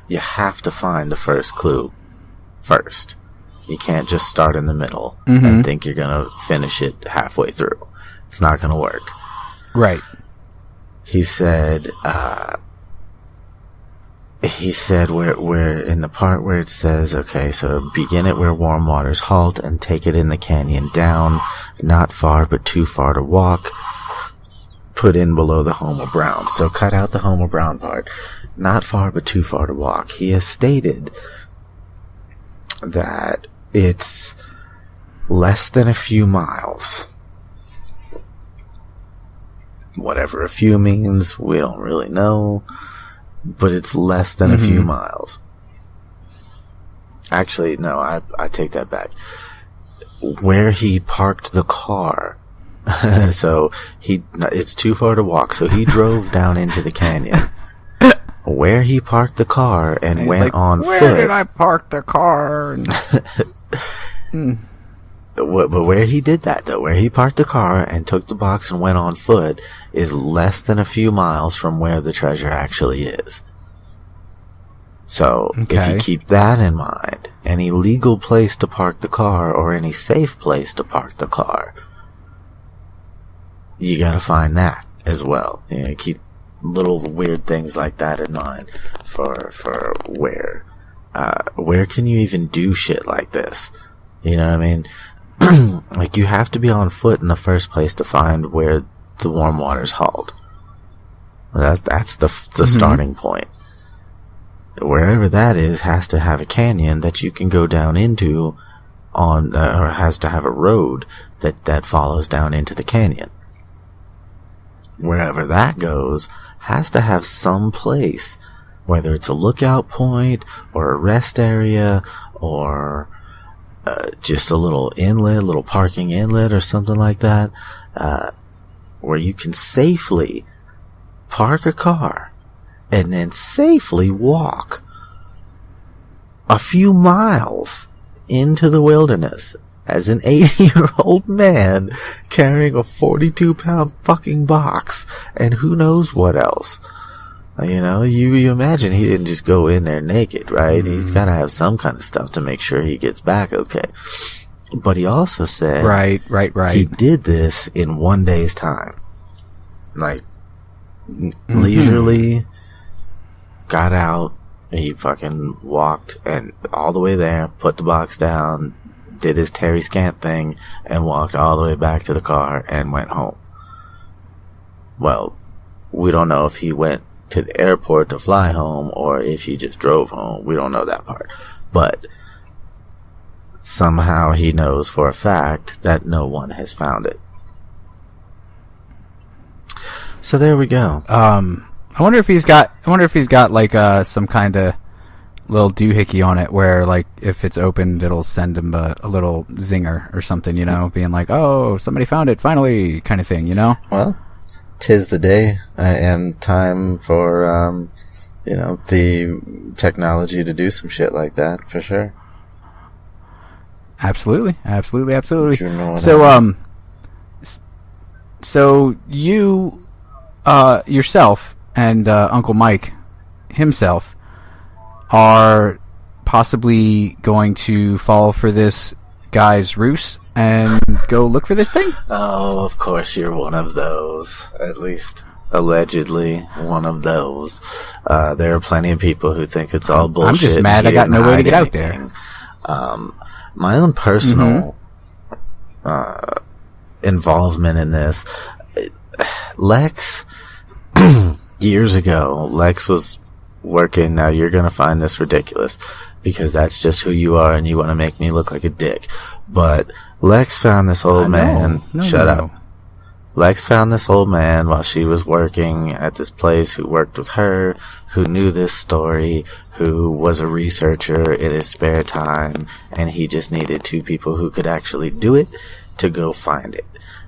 You have to find the first clue first. You can't just start in the middle and think you're gonna finish it halfway through. It's not gonna work. Right. He said where in the part where it says, okay, so begin it where warm waters halt and take it in the canyon down, not far but too far to walk, put in below the Homer Brown. So cut out the Homer Brown part. Not far but too far to walk. He has stated that it's less than a few miles. Whatever a few means, we don't really know, but it's less than a few miles. Actually, no, I take that back. Where he parked the car, so it's too far to walk, so he drove down into the canyon. Where he parked the car and went on foot. Where did I park the car? But where he did that, though, where he parked the car and took the box and went on foot, is less than a few miles from where the treasure actually is. So, if you keep that in mind, any legal place to park the car or any safe place to park the car, you gotta find that. as well. You know, keep little weird things like that in mind for where can you even do shit like this? You know what I mean? Like, you have to be on foot in the first place to find where the warm water's hauled. That's the starting point. Wherever that is has to have a canyon that you can go down into or has to have a road that follows down into the canyon. Wherever that goes has to have some place, whether it's a lookout point or a rest area or just a little inlet, little parking inlet or something like that, where you can safely park a car and then safely walk a few miles into the wilderness as an 80-year-old man carrying a 42-pound fucking box and who knows what else. You know, you imagine he didn't just go in there naked, right? He's got to have some kind of stuff to make sure he gets back okay. But he also said Right. he did this in 1 day's time. Like, leisurely got out, he fucking walked and all the way there, put the box down, did his Terry Scant thing, and walked all the way back to the car and went home. Well, we don't know if he went to the airport to fly home or if he just drove home. We don't know that part. But somehow he knows for a fact that no one has found it. So there we go. I wonder if he's got like some kind of little doohickey on it where, like, if it's opened, it'll send him a little zinger or something, you know, being like, "Oh, somebody found it finally," kind of thing, you know. Well, 'tis the day and time for the technology to do some shit like that, for sure. Absolutely. You know what So I mean? so you yourself and Uncle Mike himself are possibly going to fall for this guy's ruse and go look for this thing? Oh, of course you're one of those. At least, allegedly, one of those. There are plenty of people who think it's all bullshit. I'm just mad I got no way to get out there. My own personal involvement in this, Lex, years ago, Lex was working. Now you're gonna find this ridiculous because that's just who you are and you want to make me look like a dick. But Lex found this old man. Shut up. Lex found this old man while she was working at this place who worked with her, who knew this story, who was a researcher in his spare time, and he just needed two people who could actually do it to go find it.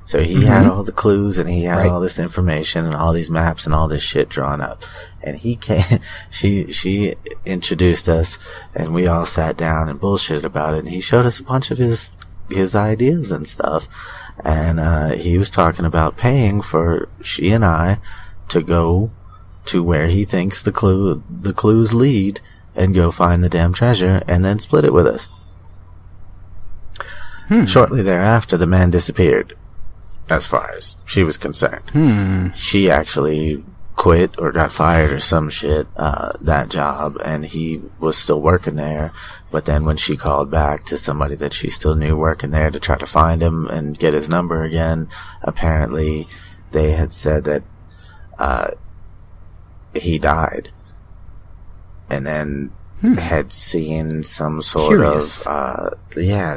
So he had all the clues and he had all this information and all these maps and all this shit drawn up. And he came, she introduced us and we all sat down and bullshitted about it, and he showed us a bunch of his ideas and stuff. And he was talking about paying for she and I to go to where he thinks the clues lead and go find the damn treasure and then split it with us. Shortly thereafter, the man disappeared, as far as she was concerned. She actually quit or got fired or some shit, that job, and he was still working there. But then when she called back to somebody that she still knew working there to try to find him and get his number again, apparently they had said that he died. And then had seen some sort of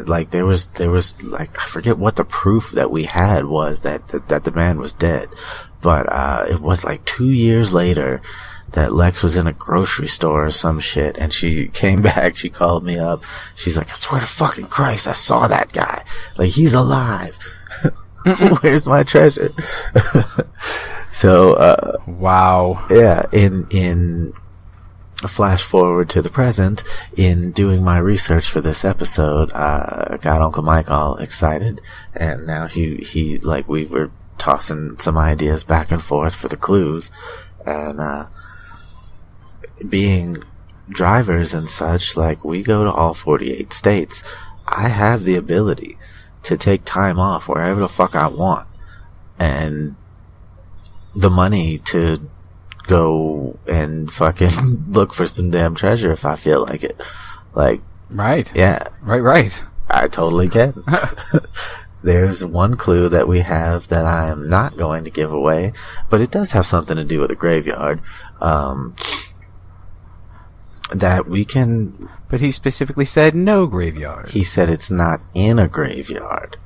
like there was like, I forget what the proof that we had was that the man was dead, but it was like 2 years later that Lex was in a grocery store or some shit, and she came back, she called me up, she's like, I swear to fucking Christ, I saw that guy, like, he's alive. Where's my treasure? So wow. Yeah, in flash forward to the present, in doing my research for this episode, got Uncle Mike all excited, and now he like, we were tossing some ideas back and forth for the clues, and being drivers and such, like, we go to all 48 states. I have the ability to take time off wherever the fuck I want and the money to go and fucking look for some damn treasure if I feel like it. Like, Right. yeah, Right. I totally can. There's one clue that we have that I am not going to give away, but it does have something to do with a graveyard. That we can... But he specifically said no graveyard. He said it's not in a graveyard,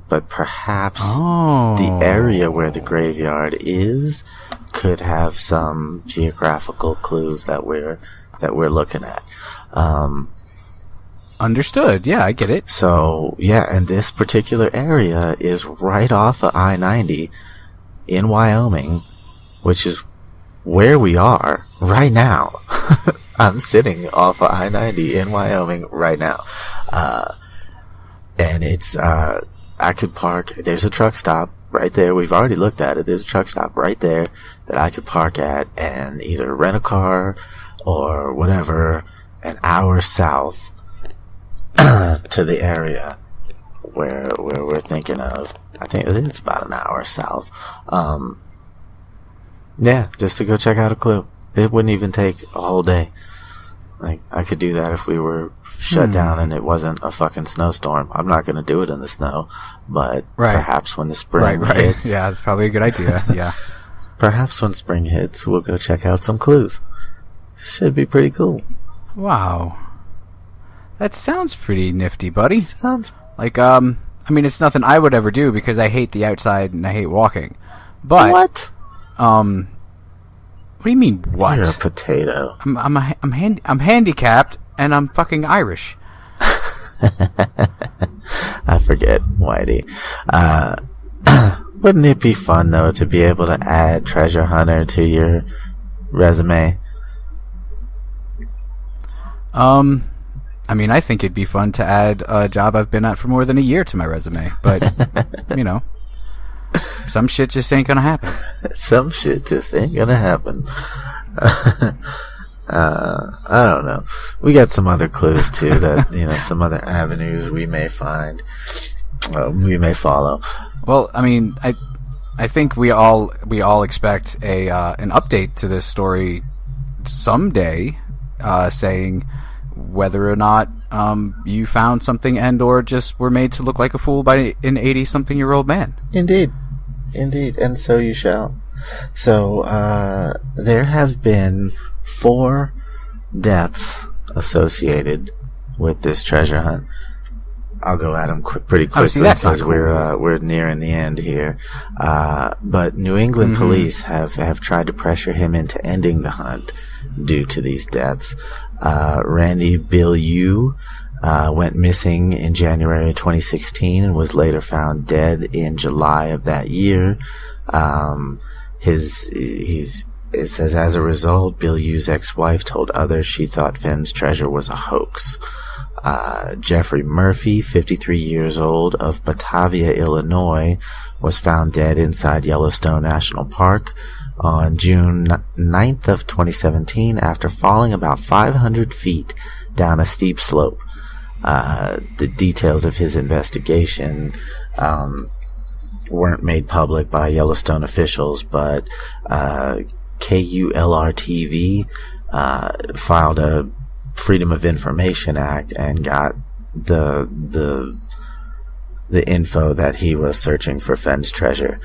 but perhaps Oh. the area where the graveyard is could have some geographical clues that we're looking at. Understood. Yeah, I get it. So, yeah, and this particular area is right off of I-90 in Wyoming, which is where we are right now. I'm sitting off of I-90 in Wyoming right now. And it's, I could park, there's a truck stop right there. We've already looked at it. There's a truck stop right there that I could park at and either rent a car or whatever an hour south to the area where we're thinking of. I think it's about an hour south. Yeah, just to go check out a clue. It wouldn't even take a whole day. Like, I could do that if we were shut down and it wasn't a fucking snowstorm. I'm not going to do it in the snow, but perhaps when the spring hits... Yeah, that's probably a good idea. Yeah. Perhaps when spring hits, we'll go check out some clues. Should be pretty cool. Wow. That sounds pretty nifty, buddy. Sounds... Like, I mean, it's nothing I would ever do because I hate the outside and I hate walking. But... What? What do you mean, what? You're a potato. I'm handicapped and I'm fucking Irish. I forget, Whitey. Wouldn't it be fun, though, to be able to add Treasure Hunter to your resume? I mean, I think it'd be fun to add a job I've been at for more than a year to my resume, but, you know, some shit just ain't gonna happen. Some shit just ain't gonna happen. I don't know. We got some other clues, too, that, you know, some other avenues we may find, we may follow. Well, I mean, I think we all expect an update to this story someday, saying whether or not you found something and or just were made to look like a fool by an 80-something-year-old man. Indeed, and so you shall. So there have been 4 deaths associated with this treasure hunt. I'll go at them pretty quickly because we're nearing the end here. But New England police have tried to pressure him into ending the hunt due to these deaths. Randy Bilyeu went missing in January 2016 and was later found dead in July of that year. It says, as a result, Bilyeu's ex-wife told others she thought Finn's treasure was a hoax. Jeffrey Murphy, 53 years old, of Batavia, Illinois, was found dead inside Yellowstone National Park on June 9th of 2017 after falling about 500 feet down a steep slope. The details of his investigation weren't made public by Yellowstone officials, but KULR-TV filed a Freedom of Information Act and got the info that he was searching for Finn's treasure.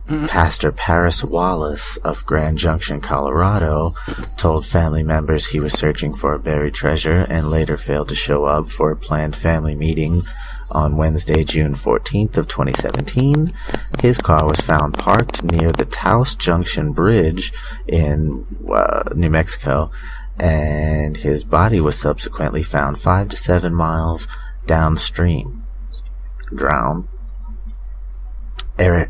Pastor Paris Wallace of Grand Junction, Colorado, told family members he was searching for a buried treasure and later failed to show up for a planned family meeting on Wednesday, June 14th of 2017. His car was found parked near the Taos Junction Bridge in New Mexico, and his body was subsequently found 5 to 7 miles downstream, drowned. And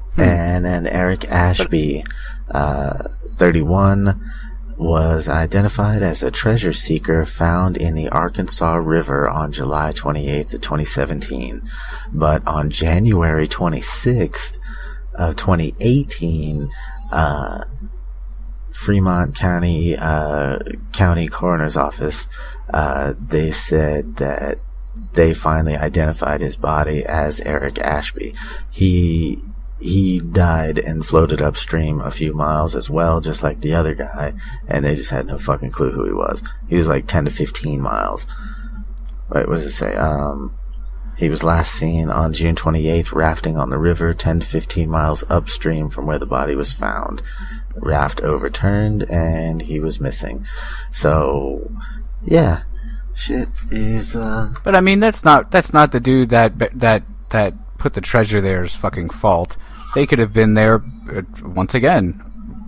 then Eric Ashby, 31, was identified as a treasure seeker found in the Arkansas River on July 28th of 2017. But on January 26th of 2018, Fremont County Coroner's Office, they said that they finally identified his body as Eric Ashby. He he died and floated upstream a few miles as well, just like the other guy, and they just had no fucking clue who he was. He was like 10 to 15 miles. Wait, what does it say? He was last seen on June 28th rafting on the river 10 to 15 miles upstream from where the body was found. Raft overturned and he was missing. So, yeah, shit is, But I mean, that's not the dude that put the treasure there's fucking fault. They could have been there, once again,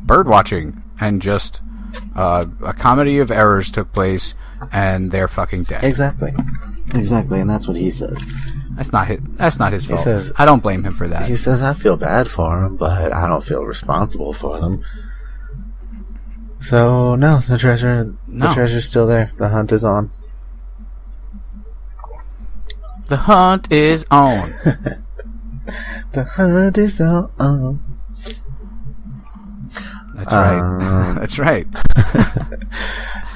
bird watching, and just a comedy of errors took place, and they're fucking dead. Exactly, and that's what he says. That's not his fault. says- I don't blame him for that. He says, I feel bad for him, but I don't feel responsible for them. So, no, the treasure's still there. The hunt is on. The hunt is on. The hunt is on. That's right. That's right.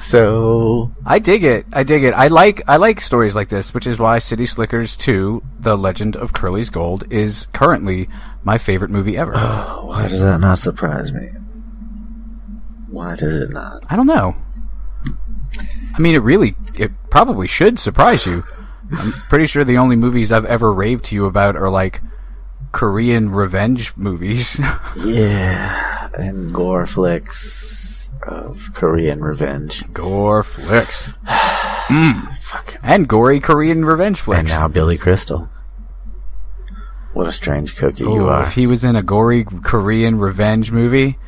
So, I dig it. I like stories like this, which is why City Slickers 2: The Legend of Curly's Gold is currently my favorite movie ever. why does that not surprise me? Why does it not? I don't know. I mean, it probably should surprise you. I'm pretty sure the only movies I've ever raved to you about are like Korean revenge movies. Yeah, and gore flicks of Korean revenge. Gore flicks. Fucking. And gory Korean revenge flicks. And now Billy Crystal. What a strange cookie Ooh, you are. if he was in a gory Korean revenge movie,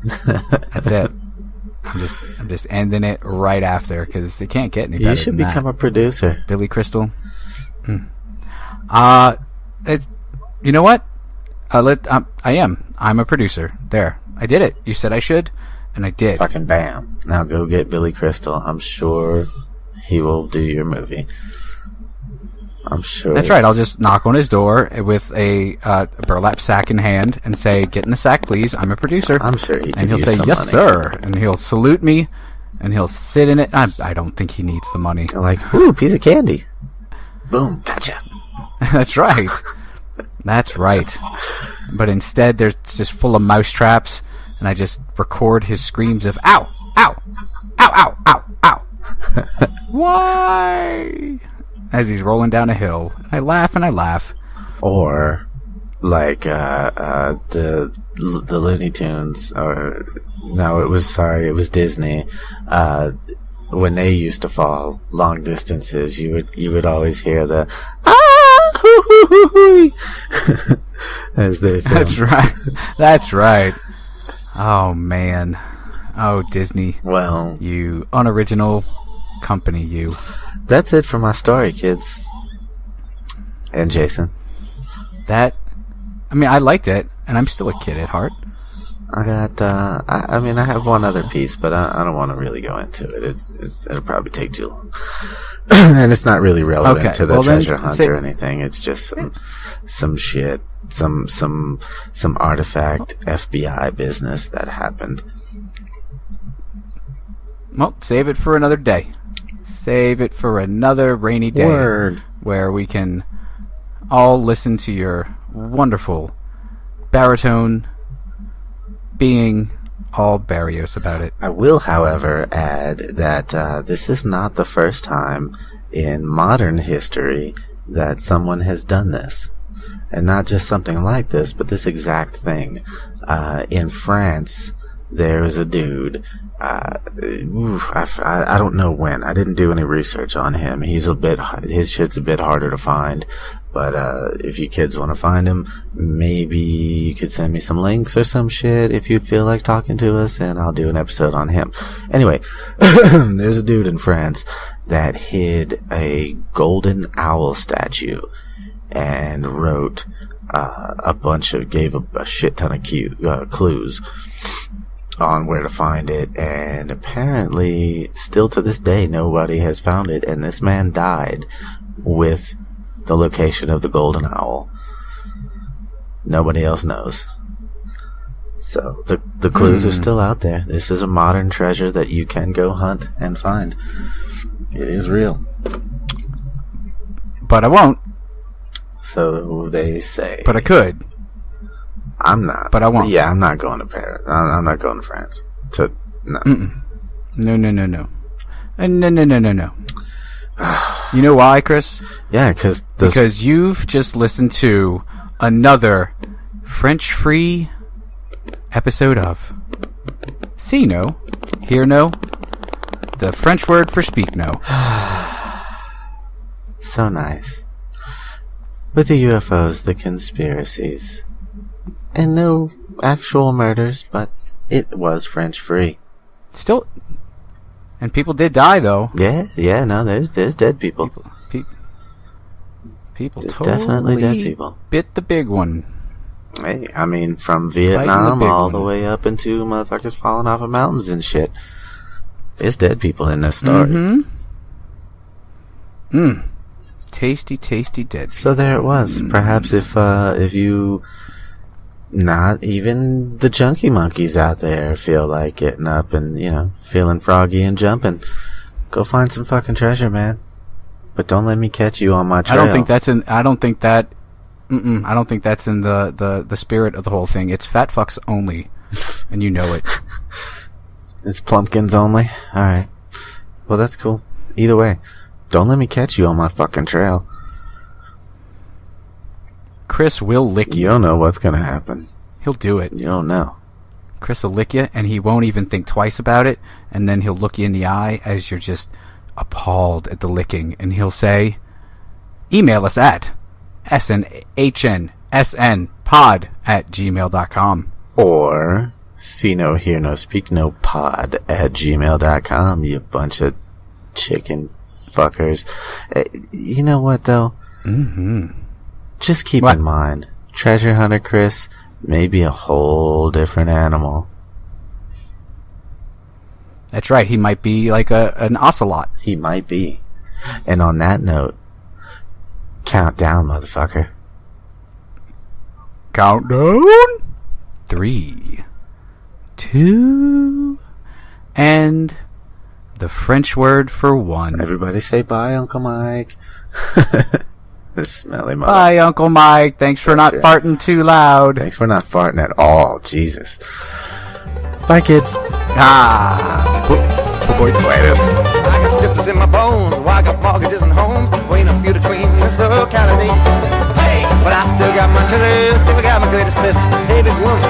that's it. I'm just ending it right after, because it can't get any better You should than become that. a producer. Billy Crystal. You know what? I am. I'm a producer. There. I did it. You said I should, and I did. Fucking bam. Now go get Billy Crystal. I'm sure he will do your movie. I'm sure. That's right. I'll just knock on his door with a burlap sack in hand and say, "Get in the sack, please. I'm a producer." I'm sure he can And he'll use say, some "Yes, money. sir." And he'll salute me, and he'll sit in it. I don't think he needs the money. Like, ooh, piece of candy. Boom, gotcha. That's right. That's right. But instead, there's just full of mouse traps, and I just record his screams of "ow, ow, ow, ow, ow, ow." Why? As he's rolling down a hill. I laugh and I laugh. Or like the Looney Tunes, or no, it was Disney. When they used to fall long distances, you would always hear the hoo hoo hoo hoo as they film. That's right. That's right. Oh, man. Oh, Disney. Well, You unoriginal company, you. that's it for my story, kids. And Jason, I liked it, and I'm still a kid at heart. I got. I have one other piece, but I don't want to really go into it. It'll probably take too long, and it's not really relevant Okay, to the well then treasure hunt say- or anything. It's just some shit, some artifact FBI business that happened. Well, save it for another day. Save it for another rainy day. Word. Where we can all listen to your wonderful baritone being all Barrios about it. I will, however, add that this is not the first time in modern history that someone has done this. And not just something like this, but this exact thing. In France, there was a dude. I don't know when. I didn't do any research on him. His shit's a bit harder to find. But if you kids want to find him, maybe you could send me some links or some shit if you feel like talking to us, and I'll do an episode on him. Anyway, there's a dude in France that hid a golden owl statue and wrote gave a shit ton of clues on where to find it, and apparently still to this day nobody has found it, and this man died with the location of the golden owl. Nobody else knows. So the clues are still out there. This is a modern treasure that you can go hunt and find. It is real. But I won't. So they say. But I could. I'm not. But I won't. Yeah, I'm not going to Paris. I'm not going to France. No. No. No. You know why, Chris? Yeah, because you've just listened to another French-free episode of See No, Hear No, the French word for speak no. So nice. With the UFOs, the conspiracies, and no actual murders, but it was French-free. Still, and people did die though. Yeah, no, there's dead people. People There's totally definitely dead people. Bit the big one. Hey, I mean, from Vietnam big all one. the way up into motherfuckers falling off of mountains and shit. There's dead people in this story. Tasty dead. So there it was. Perhaps if you, not even the junkie monkeys out there, feel like getting up and, feeling froggy and jumping, go find some fucking treasure, man. But don't let me catch you on my trail. I don't think that's in the spirit of the whole thing. It's fat fucks only, and you know it. It's plumpkins only? Alright. Well, that's cool. Either way, don't let me catch you on my fucking trail. Chris will lick You you. don't know what's gonna happen. He'll do it. You don't know. Chris will lick you, and he won't even think twice about it, and then he'll look you in the eye as you're just appalled at the licking, and he'll say, email us at snhnsnpod@gmail.com. Or see no, hear no, speak no pod at gmail.com, you bunch of chicken fuckers. You know what, though? Just keep What? in mind, Treasure Hunter Chris may be a whole different animal. That's right, he might be like an ocelot. He might be. And on that note, count down, motherfucker. Countdown. 3, 2, and the French word for one. Everybody say bye, Uncle Mike. This smelly mother. Bye, Uncle Mike. Thanks for not farting too loud. Thanks for not farting at all. Jesus. Bye, kids. Boy, Later. I got stiffness in my bones, well, I got mortgages and homes, weighing a few between this locality. Hey, but I still got my treasure, still got my greatest myth. Hey, big woman,